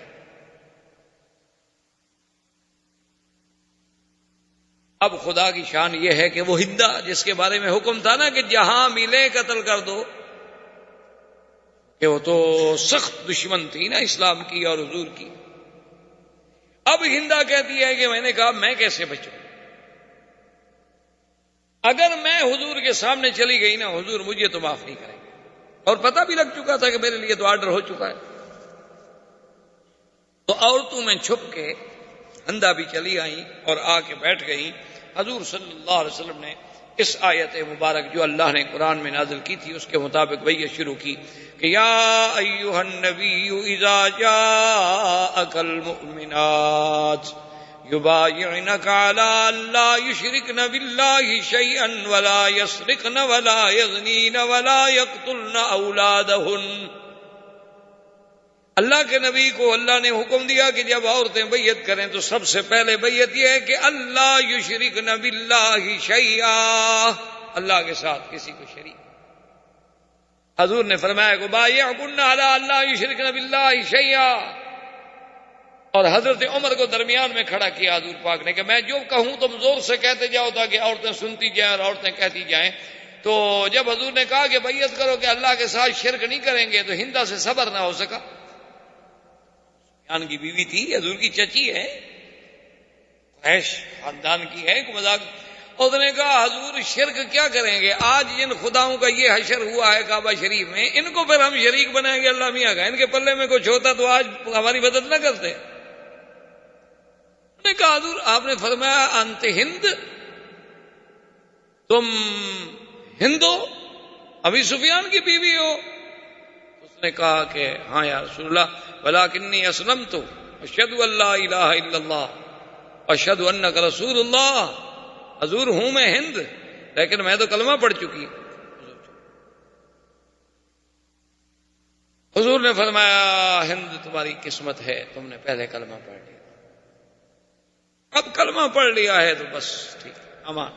اب خدا کی شان یہ ہے کہ وہ ہندا جس کے بارے میں حکم تھا نا کہ جہاں ملے قتل کر دو، کہ وہ تو سخت دشمن تھی نا اسلام کی اور حضور کی. اب ہندا کہتی ہے کہ میں نے کہا میں کیسے بچوں، اگر میں حضور کے سامنے چلی گئی نا حضور مجھے تو معاف نہیں کریں گے، اور پتہ بھی لگ چکا تھا کہ میرے لیے تو آرڈر ہو چکا ہے. تو عورتوں میں چھپ کے ہندا بھی چلی آئیں اور آ کے بیٹھ گئیں. حضور صلی اللہ علیہ وسلم نے اس آیت مبارک جو اللہ نے قرآن میں نازل کی تھی اس کے مطابق بیعت شروع کی کہ یا ایھا النبی اذا جاءک المؤمنات یبایعنک علی ان لا یشرکن باللہ شیئا ولا یسرقن ولا یزنین ولا یقتلن اولادہن. اللہ کے نبی کو اللہ نے حکم دیا کہ جب عورتیں بیعت کریں تو سب سے پہلے بیعت یہ ہے کہ اللہ یشرکن باللہ شیئا، اللہ کے ساتھ کسی کو شریک. حضور نے فرمایا کہ بایعکن علی اللہ یشرکن باللہ شیئا، اور حضرت عمر کو درمیان میں کھڑا کیا حضور پاک نے کہ میں جو کہوں تم زور سے کہتے جاؤ تاکہ عورتیں سنتی جائیں اور عورتیں کہتی جائیں. تو جب حضور نے کہا کہ بیعت کرو کہ اللہ کے ساتھ شرک نہیں کریں گے تو ہندا سے صبر نہ ہو سکا. کی بیوی تھی، حضور کی چچی ہے، قریش خاندان کی ہے، کوئی مذاق. اس نے کہا حضور شرک کیا کریں گے، آج جن خداؤں کا یہ حشر ہوا ہے کعبہ شریف میں ان کو پھر ہم شریک بنائیں گے اللہ میاں کا، ان کے پلے میں کچھ ہوتا تو آج ہماری مدد نہ کرتے. نے کہا حضور آپ نے فرمایا انت ہند، تم ہند ہو، ابی سفیان کی بیوی ہو. اس نے کہا کہ ہاں یا رسول اللہ ولکنی اسلمت اشہد ان لا الہ الا اللہ اشہد انک رسول اللہ. حضور ہوں میں ہند لیکن میں تو کلمہ پڑھ چکی. حضور نے فرمایا ہند تمہاری قسمت ہے، تم نے پہلے کلمہ پڑھ لیا، اب کلمہ پڑھ لیا ہے تو بس ٹھیک امان.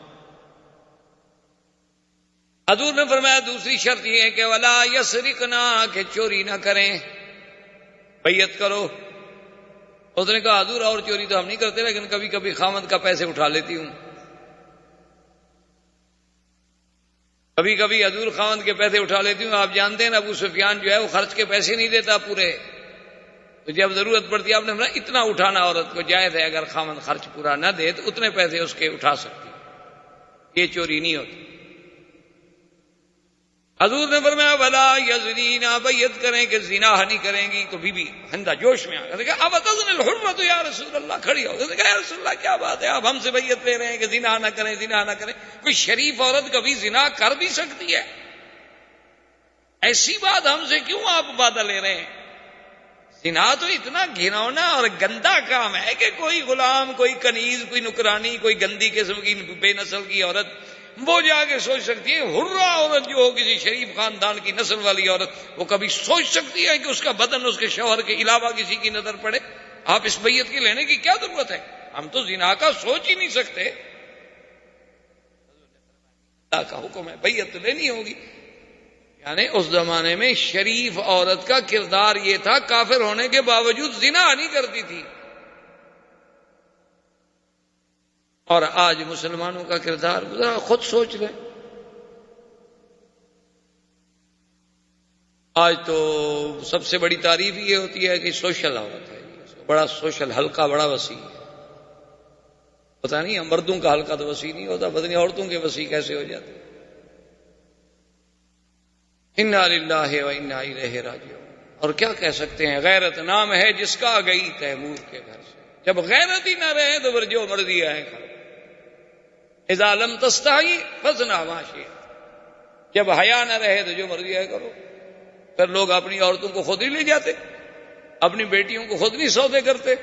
حضور نے فرمایا دوسری شرط یہ ہے کہ ولا یسرقنا، کہ چوری نہ کریں، بیعت کرو. اس نے کہا حضور اور چوری تو ہم نہیں کرتے لیکن کبھی کبھی خامد کا پیسے اٹھا لیتی ہوں. کبھی کبھی حضور خامد کے پیسے اٹھا لیتی ہوں. آپ جانتے ہیں ابو سفیان جو ہے وہ خرچ کے پیسے نہیں دیتا پورے، تو جب ضرورت پڑتی ہے آپ نے فرمایا اتنا اٹھانا عورت کو جائز ہے، اگر خامد خرچ پورا نہ دے تو اتنے پیسے اس کے اٹھا سکتی، یہ چوری نہیں ہوتی. حضور نے فرمایا ولا یزنین، بیعت کریں کہ زنا نہیں کریں گی. تو بی بی ہندا جوش میں آ گیا، اب تزن الحرمۃ یا رسول اللہ، کھڑی ہو گئی. یا رسول اللہ کیا بات ہے، آپ ہم سے بیعت لے رہے ہیں کہ زنا نہ کریں، زنا نہ کریں. کوئی شریف عورت کبھی زنا کر بھی سکتی ہے؟ ایسی بات ہم سے کیوں آپ وعدہ لے رہے ہیں؟ زنا تو اتنا گھنونا اور گندا کام ہے کہ کوئی غلام، کوئی کنیز، کوئی نکرانی، کوئی گندی قسم کی بے نسل کی عورت وہ جا کے سوچ سکتی ہے. حرہ عورت جو ہو کسی شریف خاندان کی نسل والی عورت، وہ کبھی سوچ سکتی ہے کہ اس کا بدن اس کے شوہر کے علاوہ کسی کی نظر پڑے؟ آپ اس بیعت کی لینے کی کیا ضرورت ہے؟ ہم تو زنا کا سوچ ہی نہیں سکتے. اللہ کا حکم ہے بیعت لینی ہوگی. یعنی اس زمانے میں شریف عورت کا کردار یہ تھا، کافر ہونے کے باوجود زنا نہیں کرتی تھی. اور آج مسلمانوں کا کردار ذرا خود سوچ لیں. آج تو سب سے بڑی تعریف یہ ہوتی ہے کہ سوشل عورت ہے، بڑا سوشل حلقہ بڑا وسیع ہے. پتہ نہیں مردوں کا حلقہ تو وسیع نہیں ہوتا، پتہ نہیں عورتوں کے وسیع کیسے ہو جاتے. انا للہ و انا الیہ راجعون. اور کیا کہہ سکتے ہیں، غیرت نام ہے جس کا گئی تیمور کے گھر سے. جب غیرت ہی نہ رہے تو پھر جو مرضی ہے کھا. اذا لم تستحی فاصنع ما شئت. جب حیا نہ رہے تو جو مرضی ہے کرو. پھر لوگ اپنی عورتوں کو خود ہی لے جاتے, اپنی بیٹیوں کو خود نہیں سودے کرتے,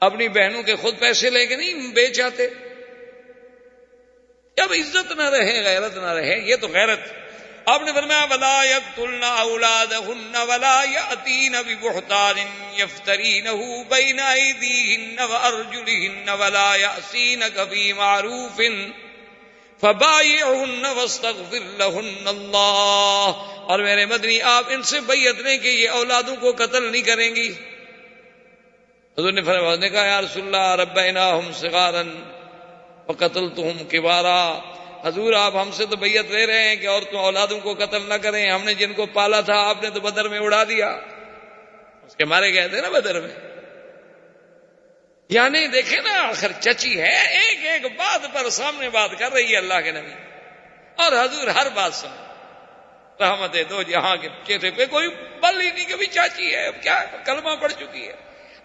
اپنی بہنوں کے خود پیسے لے کے نہیں بیچ آتے. جب عزت نہ رہے, غیرت نہ رہے, یہ تو غیرت. آپ نے فرمایا ولا یقتلن اولادہن ولا یأتین ببہتان یفترینہ بین ایدیہن وارجلہن ولا یأسینک فی معروف فبایعہن واستغفر لہن اللہ. اور میرے مدنی آپ ان سے بیعت لیں کہ یہ اولادوں کو قتل نہیں کریں گی. حضور نے فرمایا, نے کہا یا رسول اللہ ربیناہم صغارا وقتلتہم کبارا. حضور آپ ہم سے تو بیعت لے رہے ہیں کہ عورتوں اولادوں کو قتل نہ کریں, ہم نے جن کو پالا تھا آپ نے تو بدر میں اڑا دیا, اس کے مارے گئے تھے نا بدر میں. یعنی دیکھیں نا, آخر چچی ہے, ایک ایک بات پر سامنے بات کر رہی ہے اللہ کے نبی, اور حضور ہر بات سن. رحمت دو جہاں کے چہرے پہ کوئی بل ہی نہیں کہ بھی چاچی ہے, اب کیا کلمہ پڑھ چکی ہے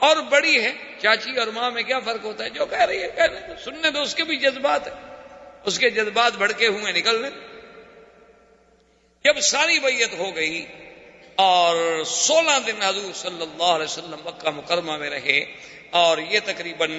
اور بڑی ہے. چاچی اور ماں میں کیا فرق ہوتا ہے؟ جو کہہ رہی ہے کہنے دو, سننے دو, اس کے بھی جذبات ہیں, اس کے جذبات بھڑکے ہوئے نکلنے. جب ساری بیعت ہو گئی اور 16 دن حضور صلی اللہ علیہ وسلم مکہ مکرمہ میں رہے, اور یہ تقریباً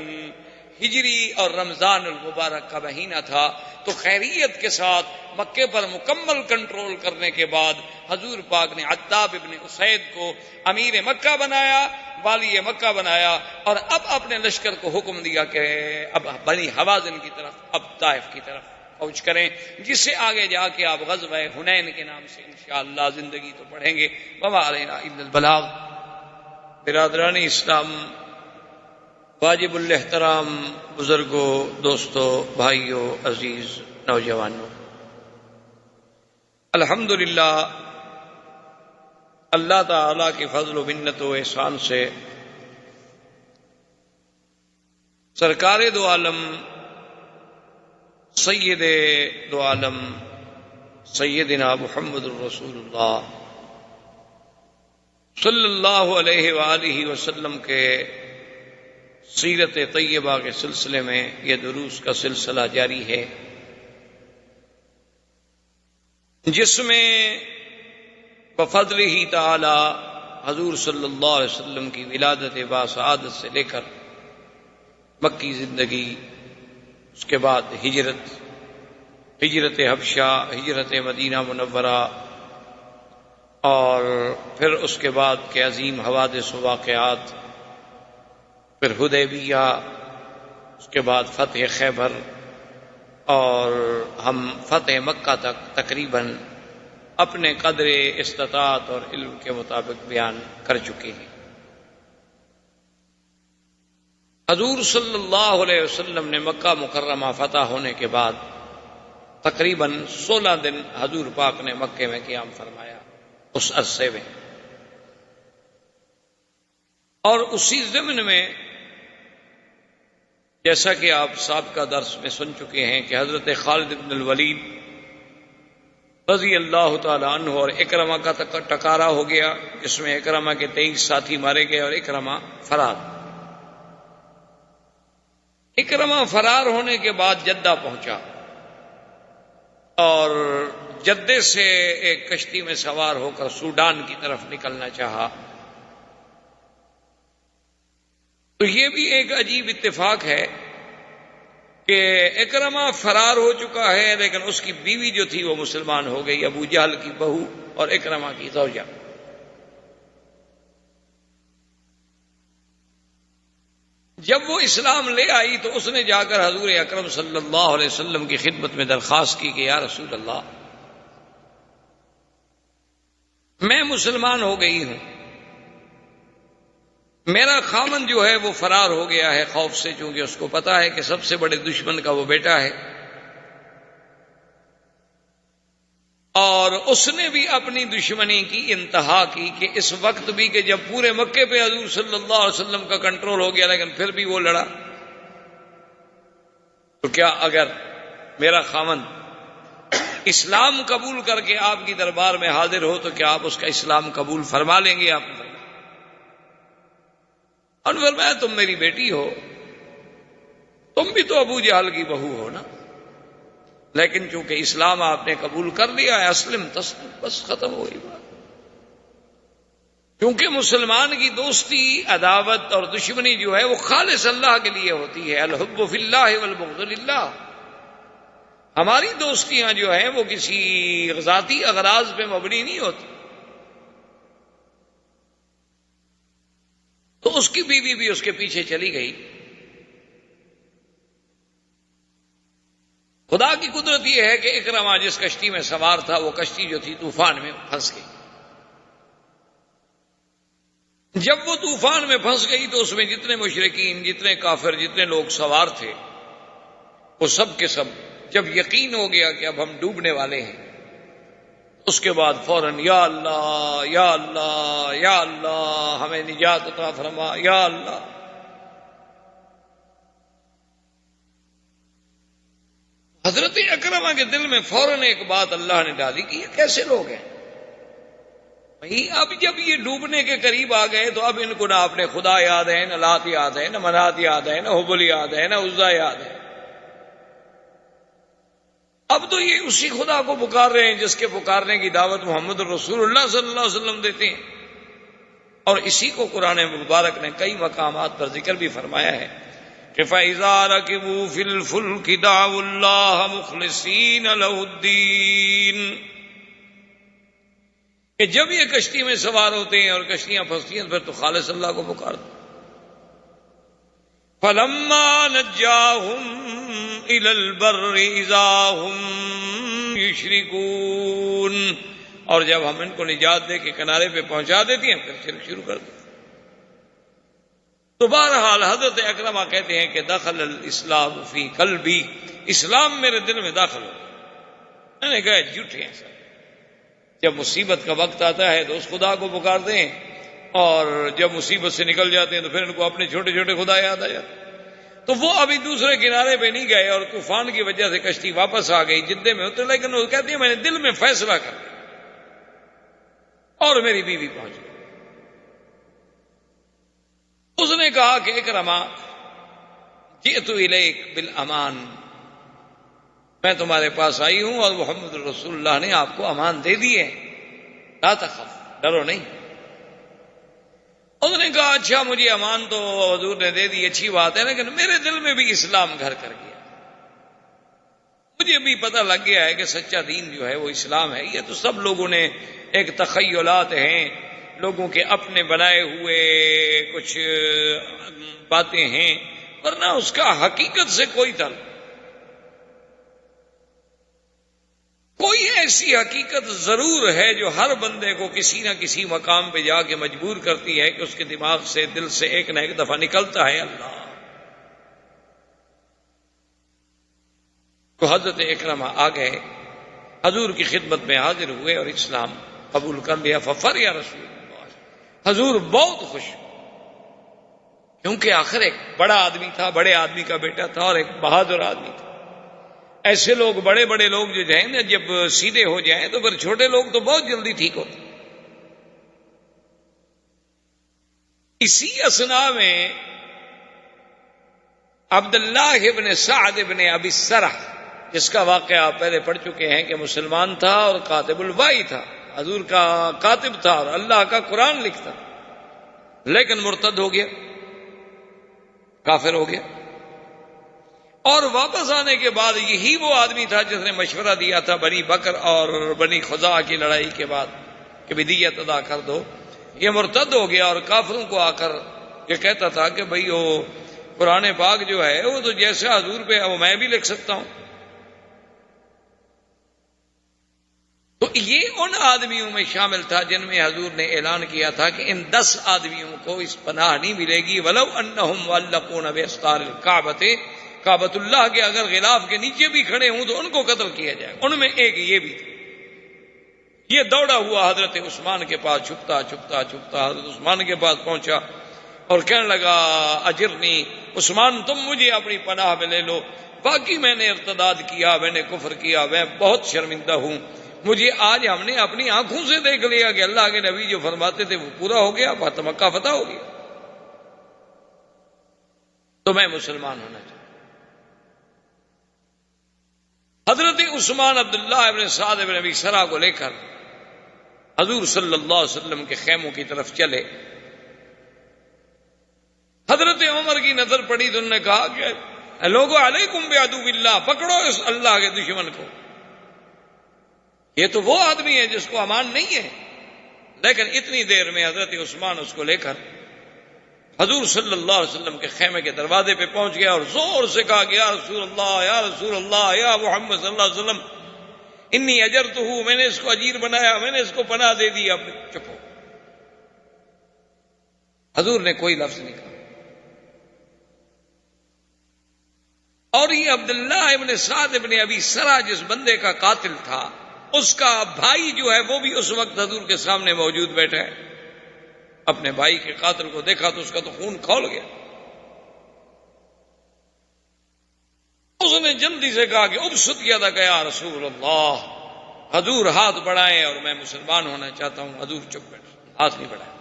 ہجری اور رمضان المبارک کا مہینہ تھا, تو خیریت کے ساتھ مکے پر مکمل کنٹرول کرنے کے بعد حضور پاک نے عتاب ابن اسید کو امیر مکہ بنایا, والی مکہ بنایا, اور اب اپنے لشکر کو حکم دیا کہ اب بنی حوازن کی طرف, اب طائف کی طرف پہنچ کریں, جس سے آگے جا کے آپ غزوہ حنین کے نام سے انشاءاللہ زندگی تو پڑھیں گے. وما علینا الا البلاغ. برادران اسلام, واجب الاحترام بزرگوں, دوستوں, بھائیوں, عزیز نوجوانوں, الحمدللہ اللہ تعالی کی فضل و منت و احسان سے سرکار دو عالم, سید دو عالم, سیدنا محمد الرسول اللہ صلی اللہ علیہ وآلہ وسلم کے سیرت طیبہ کے سلسلے میں یہ دروس کا سلسلہ جاری ہے, جس میں بفضلہ تعالی حضور صلی اللہ علیہ وسلم کی ولادت باسعادت سے لے کر مکی زندگی, اس کے بعد ہجرت حبشہ, ہجرت مدینہ منورہ, اور پھر اس کے بعد کے عظیم حوادث و واقعات, پھر حدیبیہ, اس کے بعد فتح خیبر, اور ہم فتح مکہ تک تقریباً اپنے قدر استطاعت اور علم کے مطابق بیان کر چکے ہیں. حضور صلی اللہ علیہ وسلم نے مکہ مکرمہ فتح ہونے کے بعد تقریباً 16 دن حضور پاک نے مکے میں قیام فرمایا اس عرصے میں, اور اسی ضمن میں جیسا کہ آپ سابقہ درس میں سن چکے ہیں کہ حضرت خالد بن الولید رضی اللہ تعالی عنہ اور اکرمہ کا ٹکارا ہو گیا, جس میں اکرمہ کے 23 ساتھی مارے گئے اور اکرمہ فرار. اکرمہ فرار ہونے کے بعد جدہ پہنچا, اور جدے سے ایک کشتی میں سوار ہو کر سوڈان کی طرف نکلنا چاہا. تو یہ بھی ایک عجیب اتفاق ہے کہ اکرمہ فرار ہو چکا ہے, لیکن اس کی بیوی جو تھی وہ مسلمان ہو گئی, ابو جہل کی بہو اور اکرمہ کی زوجہ. جب وہ اسلام لے آئی تو اس نے جا کر حضور اکرم صلی اللہ علیہ وسلم کی خدمت میں درخواست کی کہ یا رسول اللہ, میں مسلمان ہو گئی ہوں, میرا خامن جو ہے وہ فرار ہو گیا ہے خوف سے, چونکہ اس کو پتا ہے کہ سب سے بڑے دشمن کا وہ بیٹا ہے, اور اس نے بھی اپنی دشمنی کی انتہا کی کہ اس وقت بھی کہ جب پورے مکے پہ حضور صلی اللہ علیہ وسلم کا کنٹرول ہو گیا لیکن پھر بھی وہ لڑا. تو کیا اگر میرا خامن اسلام قبول کر کے آپ کی دربار میں حاضر ہو تو کیا آپ اس کا اسلام قبول فرما لیں گے؟ آپ نے فرمایا تم میری بیٹی ہو, تم بھی تو ابو جہل کی بہو ہو نا, لیکن چونکہ اسلام آپ نے قبول کر لیا ہے، اسلم تسلم، بس ختم ہو گئی بات۔ کیونکہ مسلمان کی دوستی، عداوت اور دشمنی جو ہے وہ خالص اللہ کے لیے ہوتی ہے، الحب فی اللہ والبغض للہ۔ ہماری دوستیاں جو ہیں وہ کسی ذاتی اغراض پہ مبنی نہیں ہوتی۔ تو اس کی بیوی بھی اس کے پیچھے چلی گئی۔ خدا کی قدرت یہ ہے کہ اکرمہ جس کشتی میں سوار تھا وہ کشتی جو تھی طوفان میں پھنس گئی۔ جب وہ طوفان میں پھنس گئی تو اس میں جتنے مشرکین، جتنے کافر، جتنے لوگ سوار تھے، وہ سب کے سب جب یقین ہو گیا کہ اب ہم ڈوبنے والے ہیں، اس کے بعد فوراً یا اللہ یا اللہ یا اللہ ہمیں نجات عطا فرما یا اللہ۔ حضرت اکرمہ کے دل میں فوراً ایک بات اللہ نے ڈالی کہ یہ کیسے لوگ ہیں بھائی، اب جب یہ ڈوبنے کے قریب آ گئے تو اب ان کو نہ اپنے خدا یاد ہے، نہ لات یاد ہے، نہ منات یاد ہے، نہ حبل یاد ہے، نہ عزا یاد ہے۔ اب تو یہ اسی خدا کو پکار رہے ہیں جس کے پکارنے کی دعوت محمد رسول اللہ صلی اللہ علیہ وسلم دیتے ہیں، اور اسی کو قرآن مبارک نے کئی مقامات پر ذکر بھی فرمایا ہے کہ فَإِذَا رَكِبُوا فِي الْفُلْكِ دَعَوُا اللَّهَ مُخْلِصِينَ لَهُ الدِّينَ، کہ جب یہ کشتی میں سوار ہوتے ہیں اور کشتیاں پھنستی ہیں پھر تو خالص اللہ کو پکارتے۔ فَلَمَّا نَجَّاهُمْ إِلَى الْبَرِّ إِذَا هُمْ يُشْرِكُونَ، اور جب ہم ان کو نجات دے کے کنارے پہ پہنچا دیتی ہیں پھر شرک شروع کر دیتے۔ تو بہرحال حضرت اکرمہ کہتے ہیں کہ دخل الاسلام فی قلبی، اسلام میرے دل میں داخل ہو۔ میں نے کہا جھوٹے ہیں سب، جب مصیبت کا وقت آتا ہے تو اس خدا کو پکارتے ہیں، اور جب مصیبت سے نکل جاتے ہیں تو پھر ان کو اپنے چھوٹے چھوٹے خدا یاد آ جاتے ہیں۔ تو وہ ابھی دوسرے کنارے پہ نہیں گئے اور طوفان کی وجہ سے کشتی واپس آ گئی، جدے میں اترے، لیکن وہ کہتے ہیں میں نے دل میں فیصلہ کر لیا اور میری بیوی پہنچ گئی۔ اس نے کہا کہ اکرمہ جئت الیک بالامان، میں تمہارے پاس آئی ہوں اور محمد رسول اللہ نے آپ کو امان دے دی ہے، لا تخف، ڈرو نہیں۔ اس نے کہا اچھا مجھے امان تو حضور نے دے دی، اچھی بات ہے، لیکن میرے دل میں بھی اسلام گھر کر گیا، مجھے بھی پتہ لگ گیا ہے کہ سچا دین جو ہے وہ اسلام ہے۔ یہ تو سب لوگوں نے ایک تخیلات ہیں، لوگوں کے اپنے بنائے ہوئے کچھ باتیں ہیں، ورنہ اس کا حقیقت سے کوئی تعلق۔ کوئی ایسی حقیقت ضرور ہے جو ہر بندے کو کسی نہ کسی مقام پہ جا کے مجبور کرتی ہے کہ اس کے دماغ سے، دل سے ایک نہ ایک دفعہ نکلتا ہے اللہ۔ تو حضرت اکرمہ آ گئے، حضور کی خدمت میں حاضر ہوئے اور اسلام قبول کر لیا۔ ففرح رسول اللہ، حضور بہت خوش، کیونکہ آخر ایک بڑا آدمی تھا، بڑے آدمی کا بیٹا تھا اور ایک بہادر آدمی تھا۔ ایسے لوگ، بڑے بڑے لوگ جو جائیں نا، جب سیدھے ہو جائیں تو پھر چھوٹے لوگ تو بہت جلدی ٹھیک ہوتے۔ اسی اثناء میں عبداللہ ابن سعد ابن ابی السرح، جس کا واقعہ آپ پہلے پڑھ چکے ہیں کہ مسلمان تھا اور کاتب الوحی تھا، حضور کا کاتب تھا اور اللہ کا قرآن لکھتا، لیکن مرتد ہو گیا، کافر ہو گیا، اور واپس آنے کے بعد یہی وہ آدمی تھا جس نے مشورہ دیا تھا بنی بکر اور بنی خزاع کی لڑائی کے بعد کہ بدیت ادا کر دو۔ یہ مرتد ہو گیا اور کافروں کو آ کر یہ کہتا تھا کہ بھئی وہ قرآن پاک جو ہے وہ تو جیسے حضور پہ وہ میں بھی لکھ سکتا ہوں۔ تو یہ ان آدمیوں میں شامل تھا جن میں حضور نے اعلان کیا تھا کہ ان 10 آدمیوں کو اس پناہ نہیں ملے گی، وَلَوْ أَنَّهُمْ مُعَلَّقُونَ بِأَسْطَارِ الْكَعْبَةِ، کعبۃ اللہ کے اگر غلاف کے نیچے بھی کھڑے ہوں تو ان کو قتل کیا جائے۔ ان میں ایک یہ بھی تھا۔ یہ دوڑا ہوا حضرت عثمان کے پاس، چھپتا چھپتا چھپتا حضرت عثمان کے پاس پہنچا اور کہنے لگا اجرنی، عثمان تم مجھے اپنی پناہ میں لے لو، باقی میں نے ارتداد کیا، میں نے کفر کیا، میں بہت شرمندہ ہوں، مجھے آج ہم نے اپنی آنکھوں سے دیکھ لیا کہ اللہ کے نبی جو فرماتے تھے وہ پورا ہو گیا، مکہ فتح ہو گیا، تو میں مسلمان ہونا چاہتا ہوں۔ حضرت عثمان عبداللہ ابن سعد ابن ابی سرا کو لے کر حضور صلی اللہ علیہ وسلم کے خیموں کی طرف چلے. حضرت عمر کی نظر پڑی تو انہوں نے کہا کہ لوگو علیکم بعدو اللہ، پکڑو اس اللہ کے دشمن کو. یہ تو وہ آدمی ہے جس کو امان نہیں ہے. لیکن اتنی دیر میں حضرت عثمان اس کو لے کر حضور صلی اللہ علیہ وسلم کے خیمے کے دروازے پہ پہنچ گیا اور زور سے کہا کہ یا رسول اللہ، یا رسول اللہ، یا محمد صلی اللہ علیہ وسلم، انی اجرتہ، میں نے اس کو اجیر بنایا، میں نے اس کو پناہ دے دی. اب چپ ہو. حضور نے کوئی لفظ نہیں کہا. اور یہ عبداللہ ابن سعد ابن ابی سرا جس بندے کا قاتل تھا، اس کا بھائی جو ہے وہ بھی اس وقت حضور کے سامنے موجود بیٹھا ہے. اپنے بھائی کے قاتل کو دیکھا تو اس کا تو خون کھول گیا. اس نے جلدی سے کہا کہ ابسط کیا تھا کہ یا رسول اللہ، حضور ہاتھ بڑھائیں اور میں مسلمان ہونا چاہتا ہوں. حضور چپ بیٹھے، ہاتھ نہیں بڑھائے.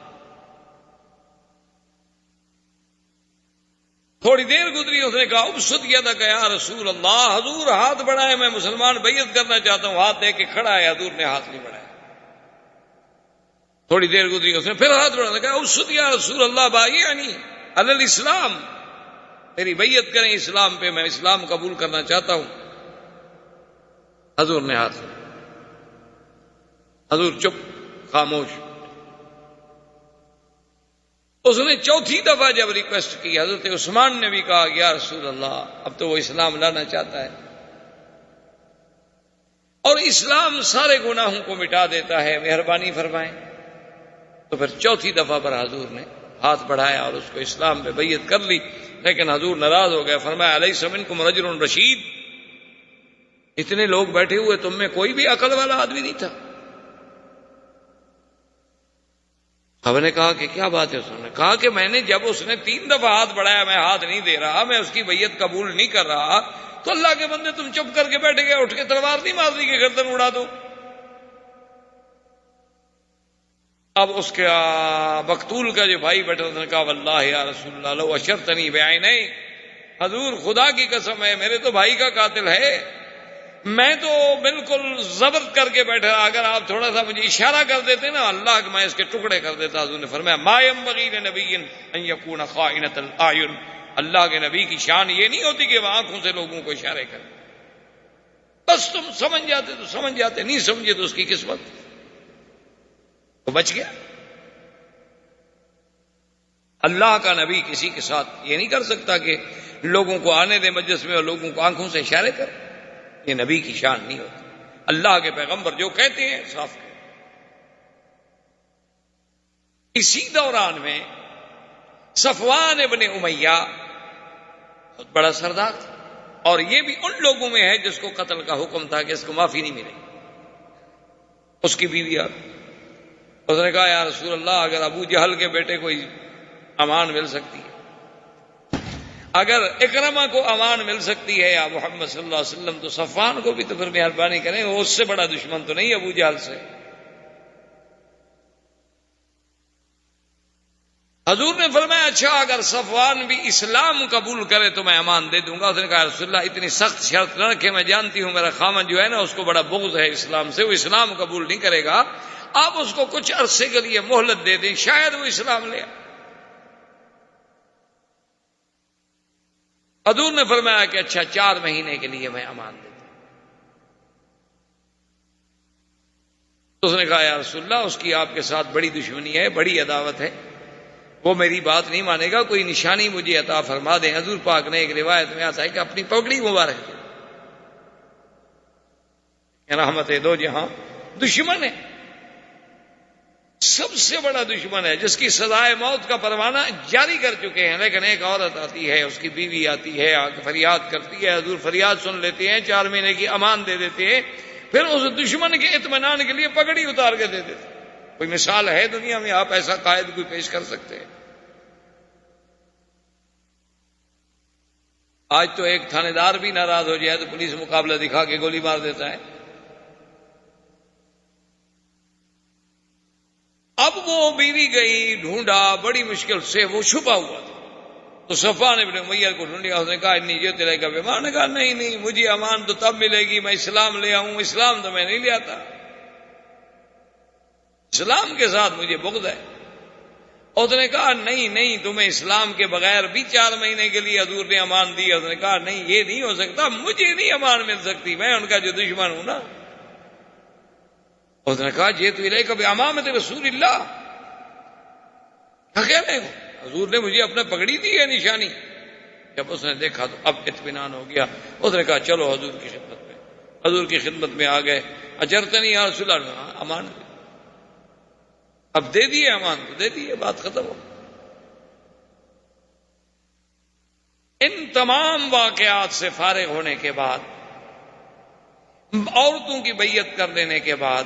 تھوڑی دیر گزری، اس نے کہا ابسط کیا تھا کہ یا رسول اللہ، حضور ہاتھ بڑھائے، میں مسلمان بیعت کرنا چاہتا ہوں. ہاتھ دے کے کھڑا ہے، حضور نے ہاتھ نہیں بڑھایا. تھوڑی دیر گزری، اس نے پھر ہاتھ بڑھایا، کہا ابسط یا رسول اللہ بایعنی علی الاسلام، میری بیعت کریں اسلام پہ، میں اسلام قبول کرنا چاہتا ہوں. حضور نے ہاتھ، حضور چپ، خاموش. اس نے چوتھی دفعہ جب ریکویسٹ کی، حضرت عثمان نے بھی کہا کہ یا رسول اللہ، اب تو وہ اسلام لانا چاہتا ہے اور اسلام سارے گناہوں کو مٹا دیتا ہے، مہربانی فرمائیں. تو پھر چوتھی دفعہ پر حضور نے ہاتھ بڑھایا اور اس کو اسلام پہ بیعت کر لی. لیکن حضور ناراض ہو گئے. فرمایا الیس منکم رجل رشید، اتنے لوگ بیٹھے ہوئے، تم میں کوئی بھی عقل والا آدمی نہیں تھا؟ ہم نے کہا کہ کیا بات ہے؟ اس نے کہا کہ میں نے جب اس نے 3 دفعہ ہاتھ بڑھایا، میں ہاتھ نہیں دے رہا، میں اس کی بیعت قبول نہیں کر رہا، تو اللہ کے بندے تم چپ کر کے بیٹھ گئے، اٹھ کے تلوار نہیں مار دی کہ گردن اڑا دو. اب اس کے مقتول کا جو بھائی بیٹھا، اس نے کہا واللہ یا رسول اللہ لو اشرتنی بعینی، حضور خدا کی قسم ہے، میرے تو بھائی کا قاتل ہے، میں تو بالکل زبر کر کے بیٹھا، اگر آپ تھوڑا سا مجھے اشارہ کر دیتے نا اللہ کہ میں اس کے ٹکڑے کر دیتا. حضور نے فرمایا ما ينبغي لنبي ان يكون خائنة الاعین، اللہ کے نبی کی شان یہ نہیں ہوتی کہ وہ آنکھوں سے لوگوں کو اشارے کرے. بس تم سمجھ جاتے تو سمجھ جاتے، نہیں سمجھے تو اس کی قسمت، وہ بچ گیا. اللہ کا نبی کسی کے ساتھ یہ نہیں کر سکتا کہ لوگوں کو آنے دے مجلس میں اور لوگوں کو آنکھوں سے اشارے کر. یہ نبی کی شان نہیں ہوتی. اللہ کے پیغمبر جو کہتے ہیں صاف کہتے. اسی دوران میں صفوان ابن امیہ بہت بڑا سردار تھا، اور یہ بھی ان لوگوں میں ہے جس کو قتل کا حکم تھا کہ اس کو معافی نہیں ملے. اس کی بیوی اس نے کہا یا رسول اللہ، اگر ابو جہل کے بیٹے کو امان مل سکتی ہے، اگر اکرمہ کو امان مل سکتی ہے یا محمد صلی اللہ علیہ وسلم، تو صفوان کو بھی تو پھر مہربانی کریں، وہ اس سے بڑا دشمن تو نہیں ابو جہل سے. حضور نے فرمایا اچھا اگر صفوان بھی اسلام قبول کرے تو میں امان دے دوں گا. اس نے کہا رسول اللہ اتنی سخت شرط نہ رکھے، میں جانتی ہوں میرا خامن جو ہے نا اس کو بڑا بغض ہے اسلام سے، وہ اسلام قبول نہیں کرے گا، آپ اس کو کچھ عرصے کے لیے مہلت دے دیں، شاید وہ اسلام لے. حضور نے فرمایا کہ اچھا 4 مہینے کے لیے میں امان دیتا ہوں. اس نے کہا یا رسول اللہ اس کی آپ کے ساتھ بڑی دشمنی ہے، بڑی عداوت ہے، وہ میری بات نہیں مانے گا، کوئی نشانی مجھے عطا فرما دیں. حضور پاک نے ایک روایت میں آتا ہے کہ اپنی پگڑی مبارک رحمت دو جہاں دشمن ہے، سب سے بڑا دشمن ہے، جس کی سزائے موت کا پروانہ جاری کر چکے ہیں. لیکن ایک عورت آتی ہے، اس کی بیوی آتی ہے، آ کے فریاد کرتی ہے، حضور فریاد سن لیتے ہیں، 4 مہینے کی امان دے دیتے ہیں، پھر اس دشمن کے اطمینان کے لیے پگڑی اتار کے دے دیتے. کوئی مثال ہے دنیا میں آپ ایسا قائد کوئی پیش کر سکتے ہیں؟ آج تو ایک تھانے دار بھی ناراض ہو جائے تو پولیس مقابلہ دکھا کے گولی مار دیتا ہے. اب وہ بیوی گئی، ڈھونڈا، بڑی مشکل سے وہ چھپا ہوا تھا. تو صفوان ابن امیہ کو ڈھونڈیا، اس نے کہا انی جئت الیک بما، نے کہا نہیں مجھے امان تو تب ملے گی میں اسلام لے آؤں، اسلام تو میں نہیں لے آتا، اسلام کے ساتھ مجھے بغض ہے۔ اس نے کہا نہیں تمہیں اسلام کے بغیر بھی 4 مہینے کے لیے حضور نے امان دی۔ اس نے کہا نہیں یہ نہیں ہو سکتا، مجھے نہیں امان مل سکتی، میں ان کا جو دشمن ہوں نا۔ اس نے کہا جئت الیک بامامۃ رسول اللہ، کیا کہہ رہے ہو؟ حضور نے مجھے اپنا پگڑی دی ہے نشانی۔ جب اس نے دیکھا تو اب اطمینان ہو گیا۔ اس نے کہا چلو حضور کی خدمت میں، حضور کی خدمت میں آ گئے۔ اجرتنی یا رسول اللہ، امان دے، اب دے دیے امان تو دے دیے، بات ختم ہو۔ ان تمام واقعات سے فارغ ہونے کے بعد، عورتوں کی بیعت کر لینے کے بعد،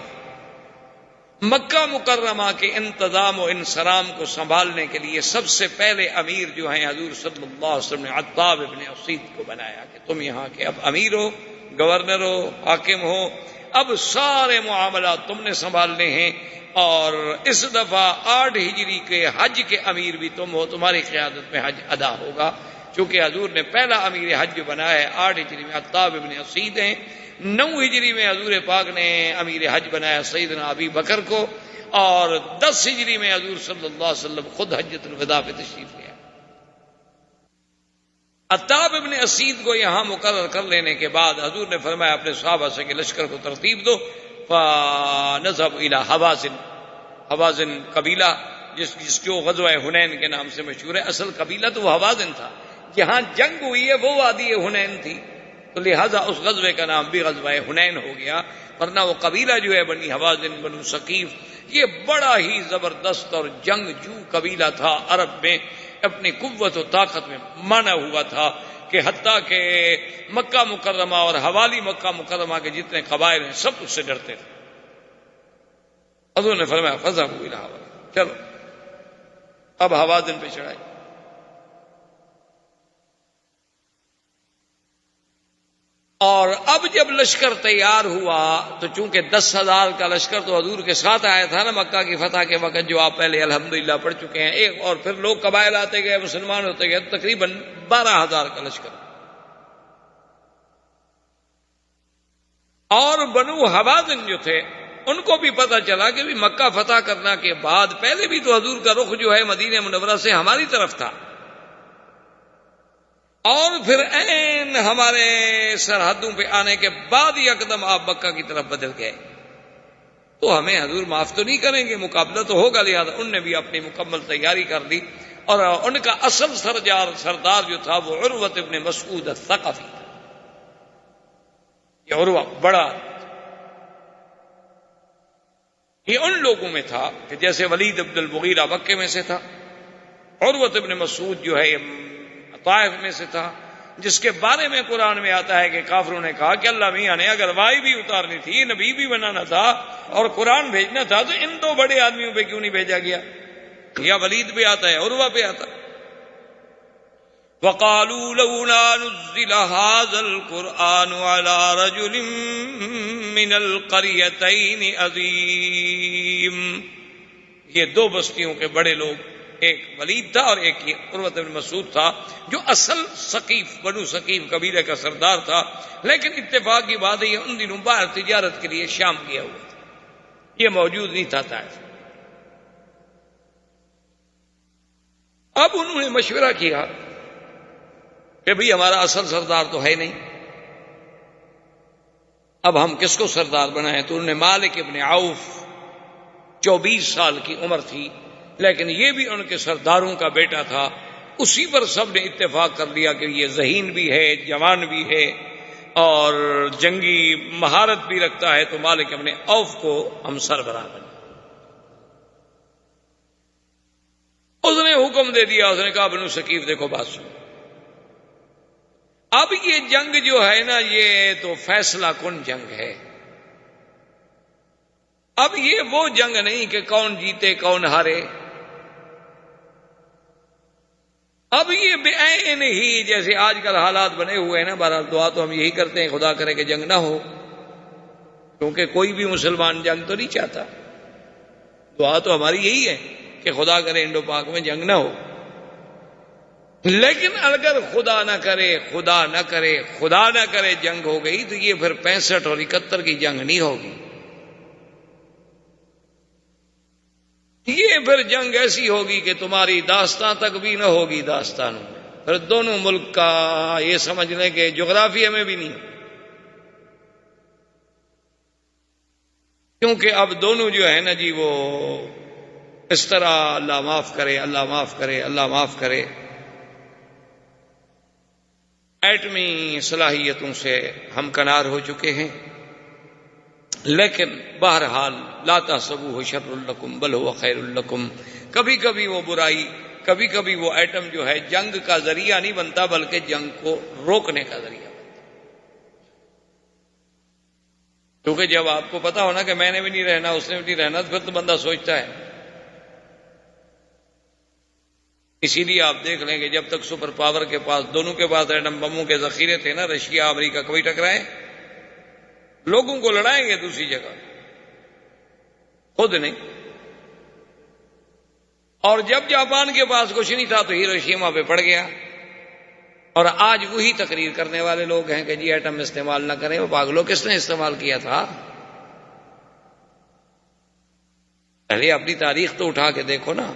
مکہ مکرمہ کے انتظام و انصرام کو سنبھالنے کے لیے سب سے پہلے امیر جو ہیں حضور صلی اللہ علیہ وسلم نے عتاب ابن اسید کو بنایا کہ تم یہاں کے اب امیر ہو، گورنر ہو، حاکم ہو، اب سارے معاملات تم نے سنبھالنے ہیں، اور اس دفعہ 8 ہجری کے حج کے امیر بھی تم ہو، تمہاری قیادت میں حج ادا ہوگا۔ چونکہ حضور نے پہلا امیر حج جو بنایا ہے 8 ہجری میں عتاب ابن اسید ہیں، 9 ہجری میں حضور پاک نے امیر حج بنایا سیدنا ابی بکر کو، اور 10 ہجری میں حضور صلی اللہ علیہ وسلم خود حجۃ الوداع پہ تشریف لے آئے۔ عتاب ابن اسید کو یہاں مقرر کر لینے کے بعد حضور نے فرمایا اپنے صحابہ سے کہ لشکر کو ترتیب دو، فنذهب الى حوازن، حوازن قبیلہ جس جو غزوہ حنین کے نام سے مشہور ہے، اصل قبیلہ تو وہ حوازن تھا، جہاں جنگ ہوئی ہے وہ وادی حنین تھی، تو لہذا اس غزوے کا نام بھی غزوہ حنین ہو گیا، ورنہ وہ قبیلہ جو ہے بنی حوازن بنو ثقیف، یہ بڑا ہی زبردست اور جنگجو قبیلہ تھا، عرب میں اپنی قوت و طاقت میں مانا ہوا تھا، کہ حتیٰ کہ مکہ مکرمہ اور حوالی مکہ مکرمہ کے جتنے قبائل ہیں سب اس سے ڈرتے تھے۔ حضور نے فرمایا فذهبوا الى حوازن، چلو اب حوازن پہ چڑھائی۔ اور اب جب لشکر تیار ہوا تو چونکہ 10,000 کا لشکر تو حضور کے ساتھ آیا تھا نا مکہ کی فتح کے وقت، جو آپ پہلے الحمدللہ پڑھ چکے ہیں، ایک اور پھر لوگ قبائل آتے گئے، مسلمان ہوتے گئے، تقریباً 12,000 کا لشکر۔ اور بنو حوازن جو تھے ان کو بھی پتہ چلا کہ بھی مکہ فتح کرنے کے بعد پہلے بھی تو حضور کا رخ جو ہے مدینہ منورہ سے ہماری طرف تھا، اور پھر عین ہمارے سرحدوں پہ آنے کے بعد یکدم آپ مکہ کی طرف بدل گئے، تو ہمیں حضور معاف تو نہیں کریں گے، مقابلہ تو ہوگا۔ لہذا ان نے بھی اپنی مکمل تیاری کر لی، اور ان کا اصل سردار جو تھا وہ عروۃ ابن مسعود الثقفی تھا۔ یہ عروہ بڑا یہ ان لوگوں میں تھا کہ جیسے ولید ابن المغیرہ مکے میں سے تھا، عروۃ ابن مسعود جو ہے طائف میں سے تھا، جس کے بارے میں قرآن میں آتا ہے کہ کافروں نے کہا کہ اللہ میاں نے اگر وحی بھی اتارنی تھی، نبی بھی بنانا تھا اور قرآن بھیجنا تھا تو ان 2 بڑے آدمیوں پہ کیوں نہیں بھیجا گیا؟ یا ولید پہ آتا ہے، عروہ پہ آتا۔ وَقَالُوا لَوْلَا نُزِّلَ هَذَا الْقُرْآنُ عَلَى رَجُلٍ مِّنَ الْقَرْيَتَيْنِ عَظِيمٍ۔ یہ 2 بستیوں کے بڑے لوگ، ایک ولید تھا اور ایک یہ عروۃ بن مسعود تھا، جو اصل ثقیف بنو ثقیف قبیلے کا سردار تھا، لیکن اتفاق کی بات ہے یہ ان دنوں باہر تجارت کے لیے شام گیا ہوا تھا، یہ موجود نہیں تھا طائف۔ اب انہوں نے مشورہ کیا کہ بھئی ہمارا اصل سردار تو ہے نہیں، اب ہم کس کو سردار بنائیں؟ تو انہوں نے مالک ابن عوف، 24 سال کی عمر تھی، لیکن یہ بھی ان کے سرداروں کا بیٹا تھا، اسی پر سب نے اتفاق کر لیا کہ یہ ذہین بھی ہے، جوان بھی ہے اور جنگی مہارت بھی رکھتا ہے، تو مالک ابن عوف کو ہم سربراہ بنا۔ اس نے حکم دے دیا، اس نے کہا بنو ثقیف دیکھو بات سنو، اب یہ جنگ جو ہے نا یہ تو فیصلہ کن جنگ ہے، اب یہ وہ جنگ نہیں کہ کون جیتے کون ہارے، اب یہ بے عین ہی جیسے آج کل حالات بنے ہوئے ہیں نا، بہرحال دعا تو ہم یہی کرتے ہیں خدا کرے کہ جنگ نہ ہو، کیونکہ کوئی بھی مسلمان جنگ تو نہیں چاہتا، دعا تو ہماری یہی ہے کہ خدا کرے انڈو پاک میں جنگ نہ ہو۔ لیکن اگر خدا نہ کرے جنگ ہو گئی تو یہ پھر 65 اور 71 کی جنگ نہیں ہوگی. یہ پھر جنگ ایسی ہوگی کہ تمہاری داستان تک بھی نہ ہوگی داستانوں میں. پھر دونوں ملک کا یہ سمجھ لیں کہ جغرافیہ میں بھی نہیں، کیونکہ اب دونوں جو ہے نا جی وہ اس طرح اللہ معاف کرے اللہ معاف کرے اللہ معاف کرے ایٹمی صلاحیتوں سے ہمکنار ہو چکے ہیں. لیکن بہرحال لا تحسبوہ شر لکم بل ہوا خیر لکم. کبھی کبھی وہ برائی، کبھی کبھی وہ ایٹم جو ہے جنگ کا ذریعہ نہیں بنتا بلکہ جنگ کو روکنے کا ذریعہ بنتا. کیونکہ جب آپ کو پتا ہونا کہ میں نے بھی نہیں رہنا اس نے بھی نہیں رہنا تو پھر تو بندہ سوچتا ہے. اسی لیے آپ دیکھ لیں کہ جب تک سپر پاور کے پاس دونوں کے پاس ایٹم بموں کے ذخیرے تھے نا، رشیا امریکہ کبھی ٹکرائے، لوگوں کو لڑائیں گے دوسری جگہ، خود نہیں. اور جب جاپان کے پاس کچھ نہیں تھا تو ہیروشیما پہ پڑ گیا. اور آج وہی تقریر کرنے والے لوگ ہیں کہ جی ایٹم استعمال نہ کریں. وہ پاگلوں، کس نے استعمال کیا تھا؟ پہلے اپنی تاریخ تو اٹھا کے دیکھو نا.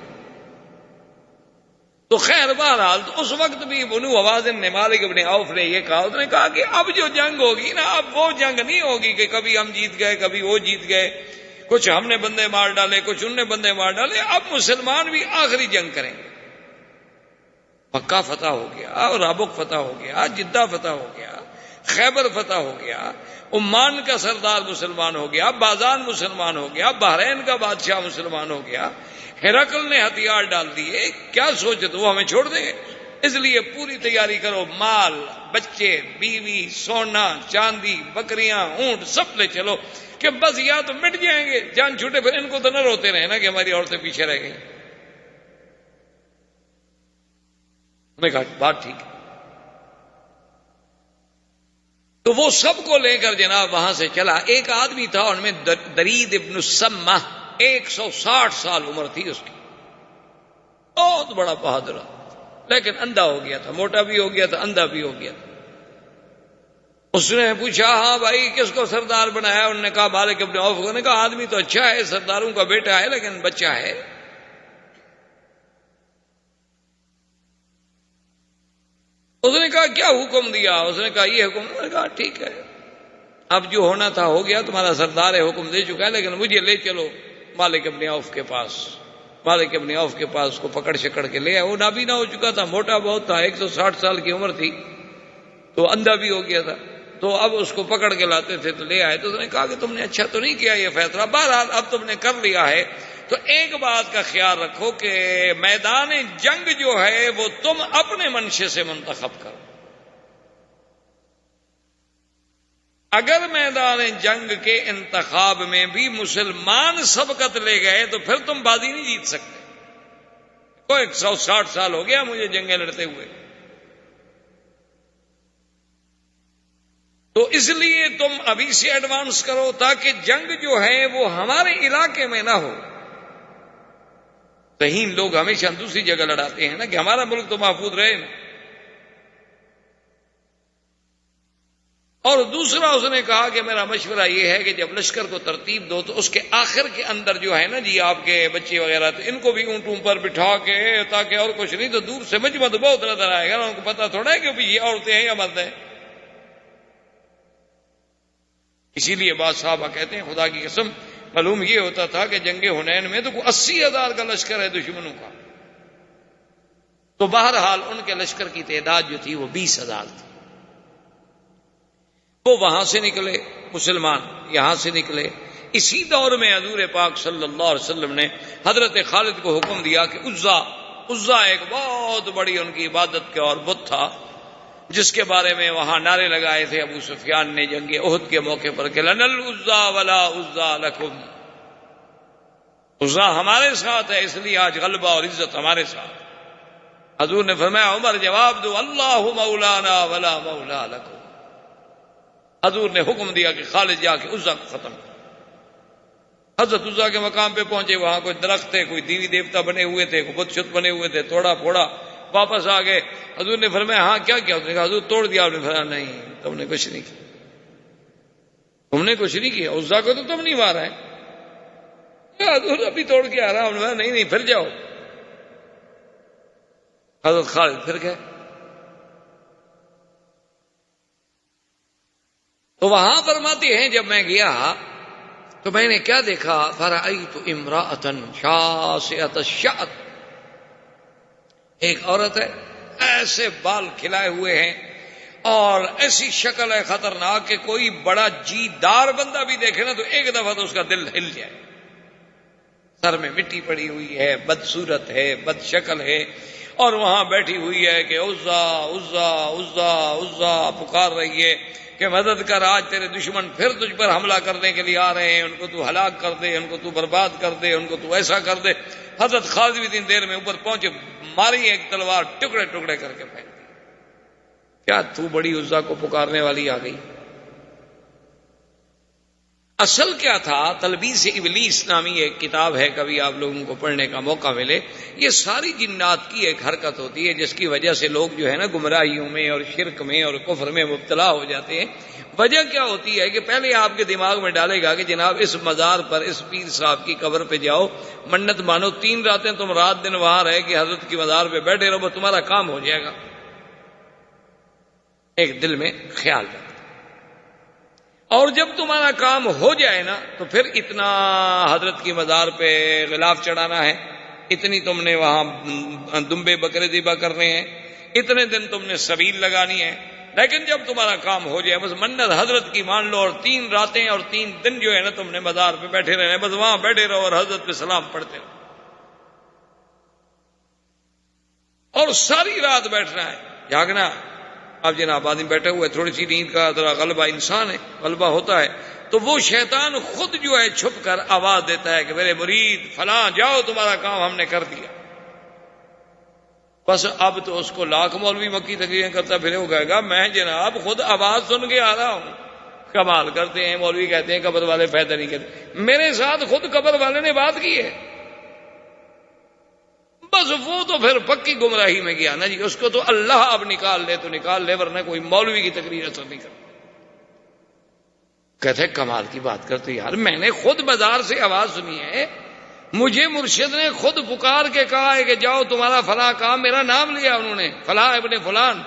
تو خیر بہرحال تو اس وقت بھی بنو حوازن نے، مالک ابن عوف نے یہ کہا، اس نے کہا کہ اب جو جنگ ہوگی نا، اب وہ جنگ نہیں ہوگی کہ کبھی ہم جیت گئے کبھی وہ جیت گئے، کچھ ہم نے بندے مار ڈالے کچھ ان نے بندے مار ڈالے. اب مسلمان بھی آخری جنگ کریں گے. مکہ فتح ہو گیا، رابق فتح ہو گیا، جدہ فتح ہو گیا، خیبر فتح ہو گیا، عمان کا سردار مسلمان ہو گیا، بازان مسلمان ہو گیا، بحرین کا بادشاہ مسلمان ہو گیا، ہرقل نے ہتھیار ڈال دیے. کیا سوچے تو وہ ہمیں چھوڑ دیں گے؟ اس لیے پوری تیاری کرو، مال، بچے، بیوی، سونا، چاندی، بکریاں، اونٹ سب لے چلو کہ بس یا تو مٹ جائیں گے، جان چھوٹے. پھر ان کو تو نہ روتے رہے نا کہ ہماری عورتیں پیچھے رہ گئی. میں کہا بات ٹھیک ہے. تو وہ سب کو لے کر جناب وہاں سے چلا. ایک آدمی تھا ان میں درید ابن السمہ، 160 سال عمر تھی اس کی، بہت بڑا بہادر، لیکن اندھا ہو گیا تھا، موٹا بھی ہو گیا تھا، اندھا بھی ہو گیا تھا. اس نے پوچھا ہاں بھائی کس کو سردار بنایا؟ انہوں نے کہا مالک ابن عوف کو. نے کہا آدمی تو اچھا ہے، سرداروں کا بیٹا ہے لیکن بچہ ہے. اس نے کہا کیا حکم دیا؟ اس نے کہا یہ حکم. نے کہا ٹھیک ہے، اب جو ہونا تھا ہو گیا، تمہارا سردار ہے حکم دے چکا ہے، لیکن مجھے لے چلو مالک ابن عوف کے پاس. مالک ابن عوف کے پاس کو پکڑ شکڑ کے لے آئے. وہ نابینا ہو چکا تھا، موٹا بہت تھا، 160 سال کی عمر تھی، تو اندھا بھی ہو گیا تھا. تو اب اس کو پکڑ کے لاتے تھے تو لے آئے. تو اس نے کہا کہ تم نے اچھا تو نہیں کیا یہ فیصلہ، بہرحال اب تم نے کر لیا ہے تو ایک بات کا خیال رکھو کہ میدان جنگ جو ہے وہ تم اپنے منشے سے منتخب کرو. اگر میدان جنگ کے انتخاب میں بھی مسلمان سبقت لے گئے تو پھر تم بازی نہیں جیت سکتے. تو 160 سال ہو گیا مجھے جنگیں لڑتے ہوئے. تو اس لیے تم ابھی سے ایڈوانس کرو تاکہ جنگ جو ہے وہ ہمارے علاقے میں نہ ہو. کہیں لوگ ہمیشہ دوسری جگہ لڑاتے ہیں نا کہ ہمارا ملک تو محفوظ رہے نا. اور دوسرا اس نے کہا کہ میرا مشورہ یہ ہے کہ جب لشکر کو ترتیب دو تو اس کے آخر کے اندر جو ہے نا جی آپ کے بچے وغیرہ تو ان کو بھی اونٹوں پر بٹھا کے، تاکہ اور کچھ نہیں تو دور سے مجمع تو بہت نظر آئے گا، ان کو پتا تھوڑا ہے کہ یہ عورتیں ہیں یا مرد ہیں. اسی لیے بعض صحابہ کہتے ہیں خدا کی قسم معلوم یہ ہوتا تھا کہ جنگ حنین میں تو 80,000 کا لشکر ہے دشمنوں کا، تو بہرحال ان کے لشکر کی تعداد جو تھی وہ 20,000 تھی. وہ وہاں سے نکلے مسلمان، یہاں سے نکلے. اسی دور میں حضور پاک صلی اللہ علیہ وسلم نے حضرت خالد کو حکم دیا کہ عزا ایک بہت بڑی ان کی عبادت کے اور بت تھا، جس کے بارے میں وہاں نعرے لگائے تھے ابو سفیان نے جنگ احد کے موقع پر کہ لنا العزا ولا عزا لکم. عزا ہمارے ساتھ ہے، اس لیے آج غلبہ اور عزت ہمارے ساتھ. حضور نے فرمایا عمر جواب دو اللہ مولانا ولا مولا لکم. حضور نے حکم دیا کہ خالد جا کے عزا کو ختم کر. حضرت عزا کے مقام پہ پہنچے، وہاں کوئی درخت تھے، کوئی دیوی دیوتا بنے ہوئے تھے، کوئی بت شت بنے ہوئے تھے، توڑا پھوڑا واپس آ گئے. حضور نے فرمایا ہاں کیا کیا؟ اس نے کہا حضور توڑ دیا. آپ نے فرمایا نہیں تم نے کچھ نہیں کیا, تم نے کچھ نہیں کیا, عزا کو تو تم نہیں مارا ہے. حضور ابھی توڑ کے آ رہا ہوں. نہیں پھر جاؤ. حضرت خالد پھر گئے. تو وہاں فرماتے ہیں جب میں گیا تو میں نے کیا دیکھا؟ فرأیت امرأۃ شاسعۃ الشعر, ایک عورت ہے ایسے بال کھلائے ہوئے ہیں اور ایسی شکل ہے خطرناک کہ کوئی بڑا جی دار بندہ بھی دیکھے نا تو ایک دفعہ تو اس کا دل ہل جائے. سر میں مٹی پڑی ہوئی ہے, بدصورت ہے, بد شکل ہے, اور وہاں بیٹھی ہوئی ہے کہ عزا عزا عزا عزا پکار رہی ہے کہ مدد کر, آج تیرے دشمن پھر تجھ پر حملہ کرنے کے لیے آ رہے ہیں, ان کو تو ہلاک کر دے, ان کو تو برباد کر دے, ان کو تو ایسا کر دے. حضرت خالد بھی اتنی دیر میں اوپر پہنچے, ماری ایک تلوار ٹکڑے ٹکڑے کر کے پھینک دی. کیا تو بڑی عزا کو پکارنے والی آ گئی؟ اصل کیا تھا؟ تلبیس ابلیس نامی ایک کتاب ہے, کبھی آپ لوگوں کو پڑھنے کا موقع ملے. یہ ساری جنات کی ایک حرکت ہوتی ہے جس کی وجہ سے لوگ جو ہے نا گمراہیوں میں اور شرک میں اور کفر میں مبتلا ہو جاتے ہیں. وجہ کیا ہوتی ہے کہ پہلے آپ کے دماغ میں ڈالے گا کہ جناب اس مزار پر, اس پیر صاحب کی قبر پہ جاؤ, منت مانو, 3 راتیں تم رات دن وہاں رہ کے حضرت کی مزار پہ بیٹھے رہو, تمہارا کام ہو جائے گا. ایک دل میں خیال رکھو, اور جب تمہارا کام ہو جائے نا تو پھر اتنا حضرت کی مزار پہ غلاف چڑھانا ہے, اتنی تم نے وہاں دمبے بکرے ذبح کرنے ہیں, اتنے دن تم نے سبیل لگانی ہے. لیکن جب تمہارا کام ہو جائے, بس منت حضرت کی مان لو, اور 3 راتیں اور 3 دن جو ہے نا تم نے مزار پہ بیٹھے رہنا, بس وہاں بیٹھے رہو اور حضرت پہ سلام پڑھتے رہو, اور ساری رات بیٹھنا ہے, جاگنا. اب جناب آدمی بیٹھے ہوئے, تھوڑی سی نیند کا ذرا غلبہ, انسان ہے, غلبہ ہوتا ہے, تو وہ شیطان خود جو ہے چھپ کر آواز دیتا ہے کہ میرے مرید فلاں جاؤ, تمہارا کام ہم نے کر دیا. بس اب تو اس کو لاکھ مولوی مکی تقریریں کرتا پھرے, وہ کہے گا میں جناب خود آواز سن کے آ رہا ہوں. کمال کرتے ہیں مولوی, کہتے ہیں قبر والے فائدہ نہیں کرتے. میرے ساتھ خود قبر والے نے بات کی ہے, بس وہ تو پھر پکی گمراہی میں گیا نا جی. اس کو تو اللہ اب نکال لے تو نکال لے, ورنہ کوئی مولوی کی تقریر اثر نہیں کرتا. کہتے کمال کی بات کرتے یار, میں نے خود بازار سے آواز سنی ہے, مجھے مرشد نے خود پکار کے کہا ہے کہ جاؤ تمہارا فلاں کام, میرا نام لیا انہوں نے, فلاں ابن فلان,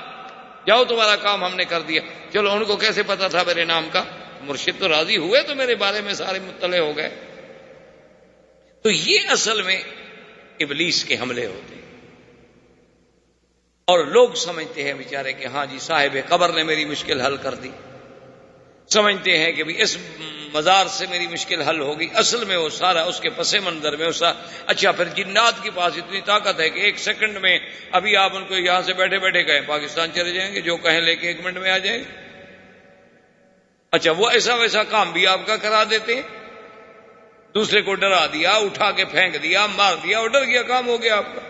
جاؤ تمہارا کام ہم نے کر دیا. چلو ان کو کیسے پتا تھا میرے نام کا؟ مرشد تو راضی ہوئے تو میرے بارے میں سارے مطلع ہو گئے. تو یہ اصل میں ابلیس کے حملے ہوتے ہیں, اور لوگ سمجھتے ہیں بیچارے کہ ہاں جی صاحب قبر نے میری مشکل حل کر دی, سمجھتے ہیں کہ بھی اس مزار سے میری مشکل حل ہوگی. اصل میں وہ سارا اس کے پس منظر میں اس. اچھا پھر جنات کے پاس اتنی طاقت ہے کہ 1 سیکنڈ میں, ابھی آپ ان کو یہاں سے بیٹھے بیٹھے کہیں پاکستان چلے جائیں گے, جو کہیں لے کے 1 منٹ میں آ جائیں گے. اچھا وہ ایسا ویسا کام بھی آپ کا کرا دیتے ہیں, دوسرے کو ڈرا دیا, اٹھا کے پھینک دیا, مار دیا, اور ڈر گیا, کام ہو گیا آپ کا.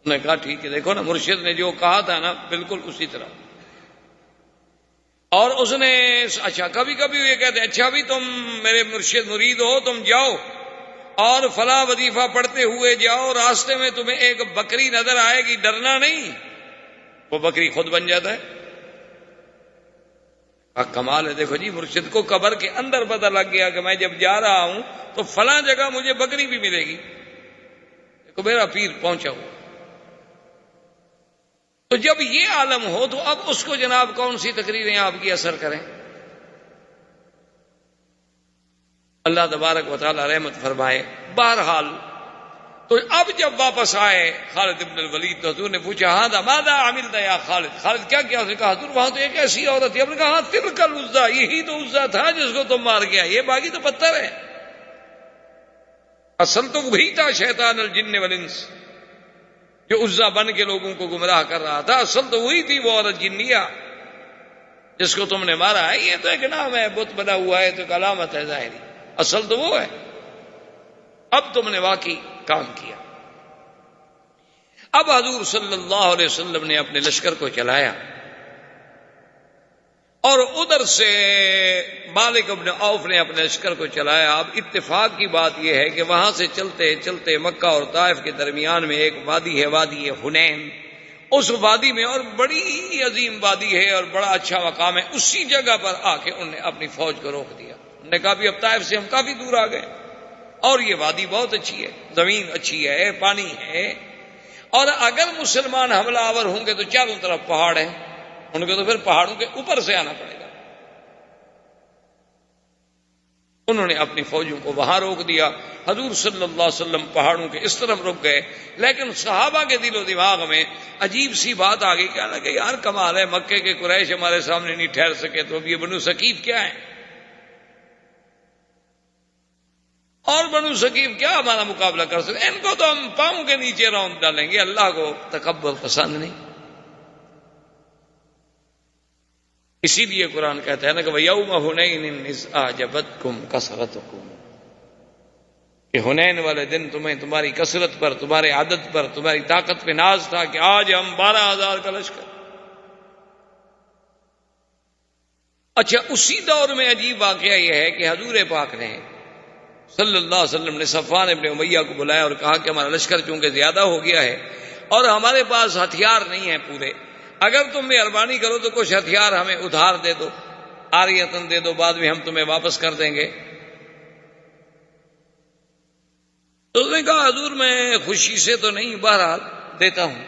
انہوں نے کہا ٹھیک ہے, دیکھو نا مرشد نے جو کہا تھا نا بالکل اسی طرح. اور اس نے اچھا کبھی کبھی یہ کہتے ہیں اچھا بھی تم میرے مرشد مرید ہو, تم جاؤ اور فلاں وظیفہ پڑھتے ہوئے جاؤ, راستے میں تمہیں ایک بکری نظر آئے گی, ڈرنا نہیں, وہ بکری خود بن جاتا ہے. کمال ہے. دیکھو جی مرشد کو قبر کے اندر پتہ لگ گیا کہ میں جب جا رہا ہوں تو فلاں جگہ مجھے بکری بھی ملے گی, دیکھو میرا پیر پہنچا ہوا. تو جب یہ عالم ہو تو اب اس کو جناب کون سی تقریریں آپ کی اثر کریں؟ اللہ تبارک و تعالی رحمت فرمائے. بہرحال تو اب جب واپس آئے خالد بن الولید تو حضور نے پوچھا ہاں ماذا عملت یا خالد, خالد کیا کیا؟ اس نے کہا حضور وہاں تو ایک ایسی عورت تھی. ہم نے کہا ہاں تلک العزا, یہی تو عزا تھا جس کو تم مار گیا, یہ باقی تو پتھر ہے. اصل تو وہی تھا شیطان الجن والانس جو عزا بن کے لوگوں کو گمراہ کر رہا تھا. اصل تو وہی تھی وہ عورت جنیہ جس کو تم نے مارا ہے. یہ تو ایک نام ہے, بت بنا ہوا ہے, تو ایک علامت ہے ظاہری, اصل تو وہ ہے. اب تم نے واقعی کام کیا. اب حضور صلی اللہ علیہ وسلم نے اپنے لشکر کو چلایا اور ادھر سے مالک بن عوف نے اپنے لشکر کو چلایا. اب اتفاق کی بات یہ ہے کہ وہاں سے چلتے چلتے مکہ اور طائف کے درمیان میں ایک وادی ہے، وادی حنین. اس وادی میں، اور بڑی عظیم وادی ہے اور بڑا اچھا مقام ہے، اسی جگہ پر آ کے انہوں نے اپنی فوج کو روک دیا. انہوں نے کہا بھی اب طائف سے ہم کافی دور آ گئے، اور یہ وادی بہت اچھی ہے، زمین اچھی ہے، پانی ہے، اور اگر مسلمان حملہ آور ہوں گے تو چاروں طرف پہاڑ ہیں، ان کو تو پھر پہاڑوں کے اوپر سے آنا پڑے گا. انہوں نے اپنی فوجوں کو وہاں روک دیا. حضور صلی اللہ علیہ وسلم پہاڑوں کے اس طرف رک گئے. لیکن صحابہ کے دل و دماغ میں عجیب سی بات آ گئی، کہنے لگے یار کمال ہے، مکے کے قریش ہمارے سامنے نہیں ٹھہر سکے تو اب یہ بنو ثقیف کیا ہے، اور بنو ثقیف کیا ہمارا مقابلہ کر سکتے، ان کو تو ہم پاؤں کے نیچے روند ڈالیں گے. اللہ کو تکبر پسند نہیں. اسی لیے قرآن کہتا ہے نا کہ وَيَوْمَ حُنَيْنٍ إِذْ أَعْجَبَتْكُمْ كَثْرَتُكُمْ، کہ حنین والے دن تمہیں تمہاری کثرت پر، تمہارے عدد پر، تمہاری طاقت پہ ناز تھا کہ آج ہم 12,000 کا لشکر. اچھا، اسی دور میں عجیب واقعہ یہ ہے کہ حضور پاک نے صلی اللہ علیہ وسلم نے صفوان ابن امیہ کو بلایا اور کہا کہ ہمارا لشکر چونکہ زیادہ ہو گیا ہے اور ہمارے پاس ہتھیار نہیں ہیں پورے، اگر تم مہربانی کرو تو کچھ ہتھیار ہمیں ادھار دے دو، عاریتاً دے دو، بعد میں ہم تمہیں واپس کر دیں گے. تو اس نے کہا حضور میں خوشی سے تو نہیں، بہرحال دیتا ہوں.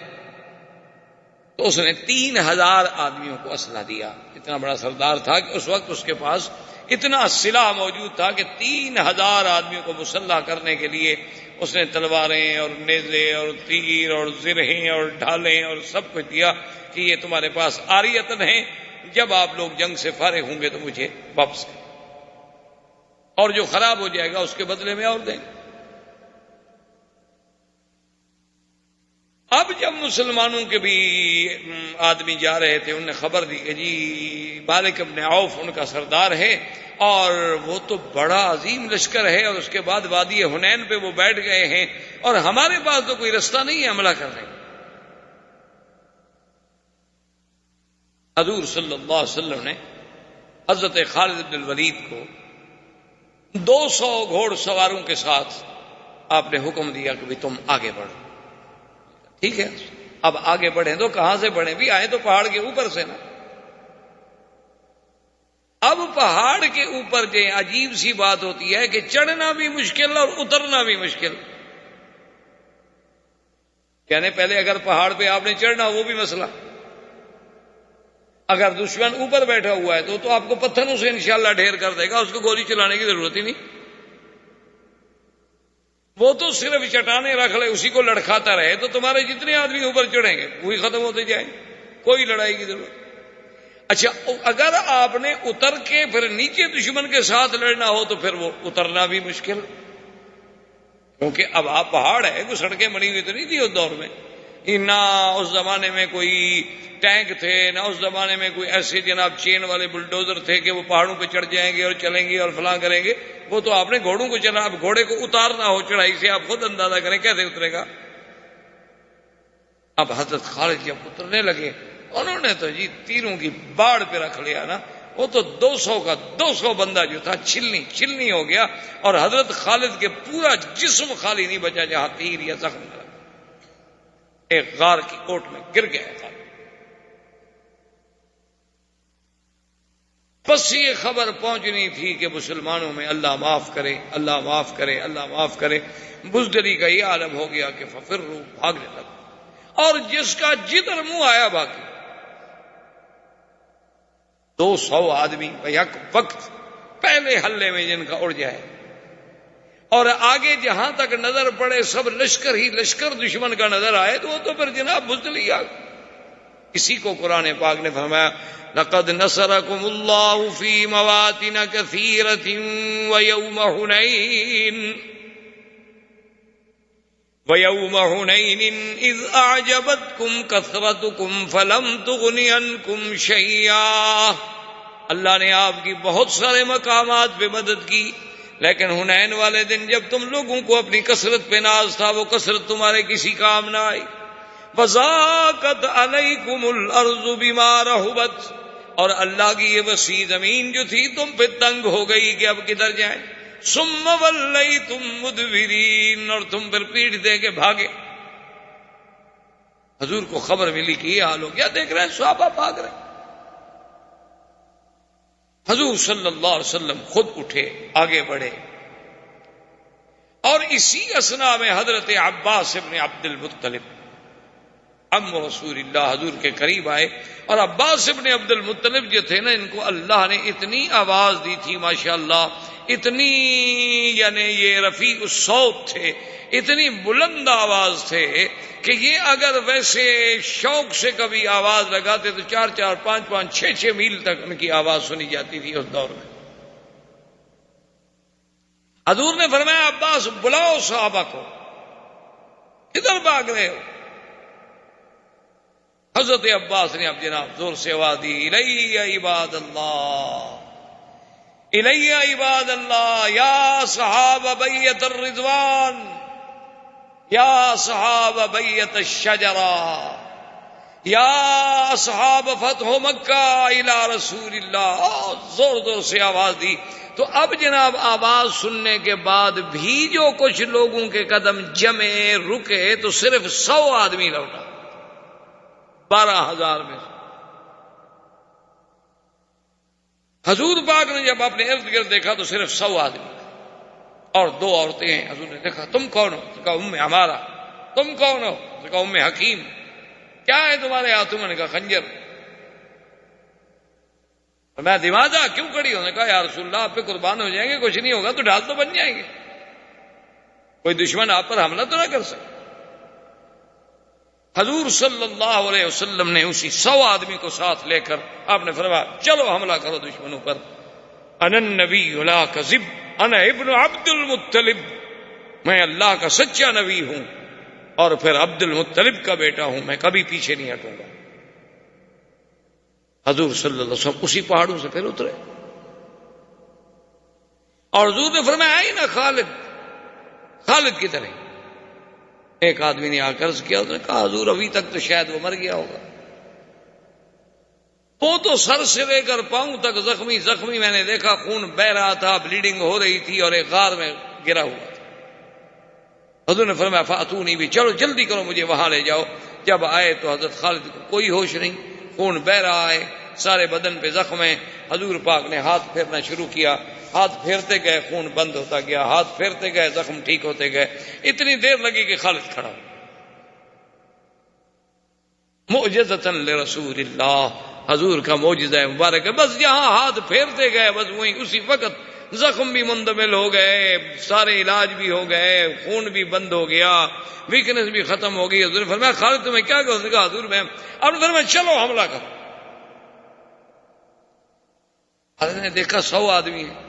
تو اس نے 3,000 آدمیوں کو اسلحہ دیا. اتنا بڑا سردار تھا کہ اس وقت اس کے پاس اتنا سلاح موجود تھا کہ 3,000 آدمیوں کو مسلح کرنے کے لیے اس نے تلواریں اور نیزے اور تیر اور زرہیں اور ڈھالیں اور سب کچھ دیا کہ یہ تمہارے پاس عاریتاً ہیں، جب آپ لوگ جنگ سے فارغ ہوں گے تو مجھے واپس کریں، اور جو خراب ہو جائے گا اس کے بدلے میں اور دیں گے. اب جب مسلمانوں کے بھی آدمی جا رہے تھے، انہوں نے خبر دی کہ جی مالک ابن عوف ان کا سردار ہے اور وہ تو بڑا عظیم لشکر ہے، اور اس کے بعد وادی حنین پہ وہ بیٹھ گئے ہیں اور ہمارے پاس تو کوئی رستہ نہیں ہے حملہ کرنے کا. حضور صلی اللہ علیہ وسلم نے حضرت خالد بن الولید کو 200 گھوڑ سواروں کے ساتھ آپ نے حکم دیا کہ بھی تم آگے بڑھو. ٹھیک ہے، اب آگے بڑھیں تو کہاں سے بڑھیں؟ بھی آئے تو پہاڑ کے اوپر سے نا. اب پہاڑ کے اوپر جو عجیب سی بات ہوتی ہے کہ چڑھنا بھی مشکل اور اترنا بھی مشکل. یعنی پہلے اگر پہاڑ پہ آپ نے چڑھنا وہ بھی مسئلہ، اگر دشمن اوپر بیٹھا ہوا ہے تو آپ کو پتھروں سے انشاءاللہ ڈھیر کر دے گا، اس کو گولی چلانے کی ضرورت ہی نہیں. وہ تو صرف چٹانیں رکھ لے، اسی کو لڑکھاتا رہے تو تمہارے جتنے آدمی اوپر چڑھیں گے وہی ختم ہوتے جائیں، کوئی لڑائی کی ضرورت. اچھا، اگر آپ نے اتر کے پھر نیچے دشمن کے ساتھ لڑنا ہو تو پھر وہ اترنا بھی مشکل، کیونکہ اب آپ پہاڑ ہے، کوئی سڑکیں بنی ہوئی تو نہیں تھی اس دور میں، نہ اس زمانے میں کوئی ٹینک تھے، نہ اس زمانے میں کوئی ایسے جناب چین والے بلڈوزر تھے کہ وہ پہاڑوں پہ چڑھ جائیں گے اور چلیں گے اور فلاں کریں گے. وہ تو آپ نے گھوڑوں کو چلا، اب گھوڑے کو اتارنا ہو چڑھائی سے آپ خود اندازہ کریں کیسے اترے گا. اب حضرت خالد جب اترنے لگے انہوں نے تو جی تیروں کی باڑ پہ رکھ لیا نا، وہ تو 200 کا 200 بندہ جو تھا چھلنی ہو گیا، اور حضرت خالد کے پورا جسم خالی نہیں بچا جہاں تیر یا زخم لگا. ایک غار کی کوٹ میں گر گیا خالد. بس یہ خبر پہنچنی تھی کہ مسلمانوں میں اللہ معاف کرے، اللہ معاف کرے، اللہ معاف کرے. بزدلی کا یہ عالم ہو گیا کہ ففروا، بھاگنے لگا، اور جس کا جدھر منہ آیا بھاگے. 200 آدمی یک وقت پہلے حلے میں جن کا اڑ جائے، اور آگے جہاں تک نظر پڑے سب لشکر ہی لشکر دشمن کا نظر آئے تو وہ تو پھر جناب بزدلی آ گئی. اسی کو قرآن پاک نے فرمایا لقد نصركم الله في مواطن كثيرة ويوم حنين إذ أعجبتكم كثرتكم فلم تغن عنكم شيئا. اللہ نے آپ کی بہت سارے مقامات پہ مدد کی، لیکن حنین والے دن جب تم لوگوں کو اپنی کثرت پہ ناز تھا وہ کثرت تمہارے کسی کام نہ آئی. وَضَاقَتْ عَلَيْكُمُ الْأَرْضُ بِمَا رَحُبَتْ، اور اللہ کی یہ وسیع زمین جو تھی تم پہ تنگ ہو گئی کہ اب کدھر جائیں. ثم ولیتم مدبرین، اور تم پھر پیٹھ دے کے بھاگے. حضور کو خبر ملی کہ یہ حال ہو گیا. دیکھ رہے ہیں صحابہ بھاگ رہے. حضور صلی اللہ علیہ وسلم خود اٹھے، آگے بڑھے، اور اسی اثنا میں حضرت عباس ابن عبد المطلب عم رسول اللہ حضور کے قریب آئے. اور عباس ابن عبد المطلب جو تھے نا، ان کو اللہ نے اتنی آواز دی تھی ماشاءاللہ، اتنی یعنی یہ رفیع الصوت تھے، اتنی بلند آواز تھے کہ یہ اگر ویسے شوق سے کبھی آواز لگاتے تو 4-4, 5-5, 6-6 میل تک ان کی آواز سنی جاتی تھی اس دور میں. حضور نے فرمایا عباس بلاؤ صحابہ کو، کدھر بھاگ رہے ہو؟ حضرت عباس نے اب جناب زور سے آواز دی، الی عباد اللہ، الی عباد اللہ، یا صحاب بیت الرضوان، یا صحاب بیت الشجرہ، یا اصحاب فتح مکہ الی رسول اللہ. زور زور سے آواز دی. تو اب جناب آواز سننے کے بعد بھی جو کچھ لوگوں کے قدم جمے رکے تو صرف 100 آدمی لوٹا 12,000 میں. حضور پاک نے جب اپنے ارد گرد دیکھا تو صرف 100 آدمی اور 2 عورتیں ہیں. حضور نے دیکھا تم کون ہو؟ کہا ام ہمارا. تم کون ہو؟ کہا ام حکیم. کیا ہے تمہارے ہاتھوں میں؟ نے کہا خنجر. میں دماغا کیوں کھڑی ہوں؟ نے کہا یا رسول اللہ آپ پہ قربان ہو جائیں گے، کچھ نہیں ہوگا تو ڈھال تو بن جائیں گے، کوئی دشمن آپ پر حملہ تو نہ کر سکے. حضور صلی اللہ علیہ وسلم نے اسی 100 آدمی کو ساتھ لے کر آپ نے فرمایا چلو حملہ کرو دشمنوں پر. انا النبی لا کذب انا ابن عبد المطلب، میں اللہ کا سچا نبی ہوں اور پھر عبد المطلب کا بیٹا ہوں، میں کبھی پیچھے نہیں ہٹوں گا. حضور صلی اللہ علیہ وسلم اسی پہاڑوں سے پھر اترے اور حضور نے فرمایا آئی نا خالد. خالد کی طرح ایک آدمی نے آ کر عرض کیا، اس نے کہا حضور ابھی تک تو شاید وہ مر گیا ہوگا، وہ تو سر سے لے کر پاؤں تک زخمی میں نے دیکھا، خون بہ رہا تھا، بلیڈنگ ہو رہی تھی اور ایک غار میں گرا ہوا تھا. حضور نے فرمایا فاتونی بھی، چلو جلدی کرو مجھے وہاں لے جاؤ. جب آئے تو حضرت خالد کو کوئی ہوش نہیں، خون بہ رہا ہے، سارے بدن پہ زخم ہیں. حضور پاک نے ہاتھ پھیرنا شروع کیا، ہاتھ پھیرتے گئے خون بند ہوتا گیا، ہاتھ پھیرتے گئے زخم ٹھیک ہوتے گئے. اتنی دیر لگی کہ خالد کھڑا. معجزۃ لرسول اللہ، حضور کا معجزہ مبارک ہے. بس جہاں ہاتھ پھیرتے گئے بس وہیں اسی وقت زخم بھی مندمل ہو گئے، سارے علاج بھی ہو گئے، خون بھی بند ہو گیا، ویکنس بھی ختم ہو گئی. حضور نے فرمایا خالد تمہیں کیا کہا؟ اس نے کہا حضور میں. اب نے فرمایا چلو حملہ کرو. حضرت نے دیکھا 100 آدمی ہیں،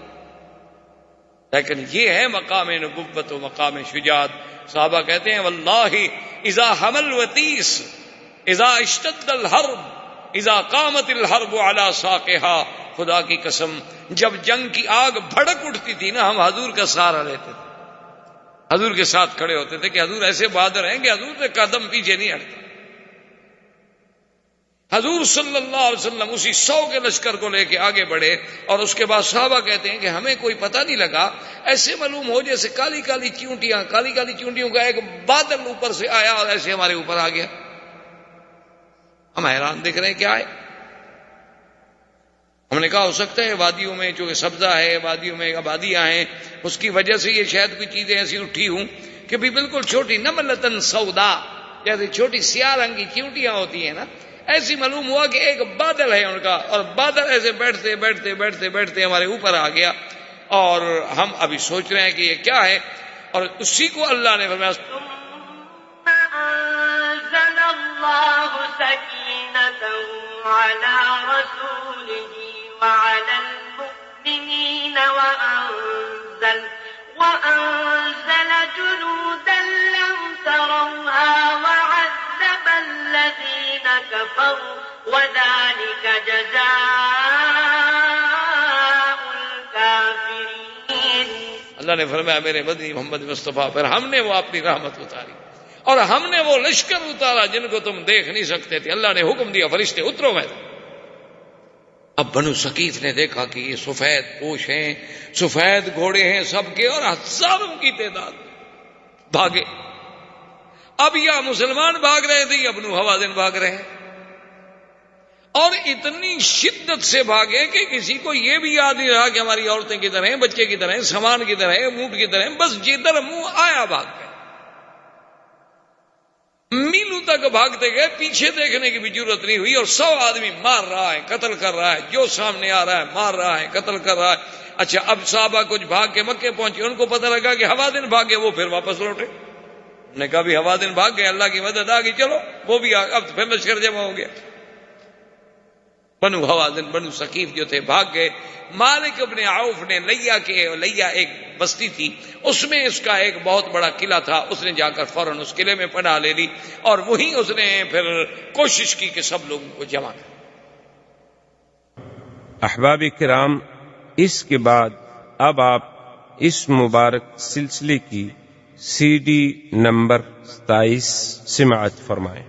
لیکن یہ ہے مقام نبوت و مقام شجاعت. صحابہ کہتے ہیں واللہ اذا حمل وتیس اذا اشتد الحرب اذا قامت الحرب على ساقها، خدا کی قسم جب جنگ کی آگ بھڑک اٹھتی تھی نا، ہم حضور کا سہارا لیتے تھے، حضور کے ساتھ کھڑے ہوتے تھے کہ حضور ایسے بہادر ہیں کہ حضور سے قدم پیچھے نہیں ہٹتے. حضور صلی اللہ علیہ وسلم اسی 100 کے لشکر کو لے کے آگے بڑھے اور اس کے بعد صحابہ کہتے ہیں کہ ہمیں کوئی پتہ نہیں لگا، ایسے معلوم ہو جیسے کالی کالی چونٹیوں کا ایک بادل اوپر سے آیا اور ایسے ہمارے اوپر آ گیا. ہم حیران دیکھ رہے ہیں کیا ہے. ہم نے کہا ہو سکتا ہے وادیوں میں جو سبزہ ہے، وادیوں میں آبادیاں ہیں، اس کی وجہ سے یہ شاید کوئی چیزیں ایسی اٹھی ہوں کہ بھی بالکل چھوٹی نملتن سودا، جیسے چھوٹی سیاہ رنگ کی چونٹیاں ہوتی ہیں نا، ایسی معلوم ہوا کہ ایک بادل ہے ان کا، اور بادل ایسے بیٹھتے بیٹھتے بیٹھتے بیٹھتے ہمارے اوپر آ گیا اور ہم ابھی سوچ رہے ہیں کہ یہ کیا ہے. اور اسی کو اللہ نے فرمایا أنزل الله سكينته على رسوله وعلى المؤمنين وأنزل جنودا لم تروها وعذب الذين كفروا وذلك جزاء الكافرين. اللہ نے فرمایا میرے مدنی محمد مصطفیٰ پر ہم نے وہ اپنی رحمت اتاری اور ہم نے وہ لشکر اتارا جن کو تم دیکھ نہیں سکتے تھے. اللہ نے حکم دیا فرشتے اترو میں. اب بنو ثقیف نے دیکھا کہ یہ سفید پوش ہیں، سفید گھوڑے ہیں سب کے، اور ہزاروں کی تعداد، بھاگے۔ اب یا مسلمان بھاگ رہے تھے یا بنو حوازن بھاگ رہے ہیں، اور اتنی شدت سے بھاگے کہ کسی کو یہ بھی یاد نہیں رہا کہ ہماری عورتیں کدھر ہیں، بچے کدھر ہیں، سامان کدھر ہے، اونٹ کدھر ہیں، بس جدھر منہ آیا بھاگ گئے۔ میلوں تک بھاگتے گئے، پیچھے دیکھنے کی بھی ضرورت نہیں ہوئی، اور 100 آدمی مار رہا ہے، قتل کر رہا ہے، جو سامنے آ رہا ہے مار رہا ہے، قتل کر رہا ہے۔ اچھا اب صحابہ کچھ بھاگ کے مکے پہنچے، ان کو پتہ لگا کہ حوازن بھاگے، وہ پھر واپس لوٹے۔ انہوں نے کہا بھی حوازن بھاگ گئے، اللہ کی مدد آ گئی، چلو وہ بھی اب پھر لشکر جمع ہو گیا۔ بنو حوازن، بنو ثقیف جو تھے بھاگ گئے۔ مالک ابن عوف نے لیا ایک بستی تھی، اس میں اس کا ایک بہت بڑا قلعہ تھا، اس نے جا کر فوراً اس قلعے میں پناہ لے لی، اور وہیں اس نے پھر کوشش کی کہ سب لوگوں کو جمع کر۔ احباب کرام، اس کے بعد اب آپ اس مبارک سلسلے کی CD نمبر 27 سماعت فرمائیں۔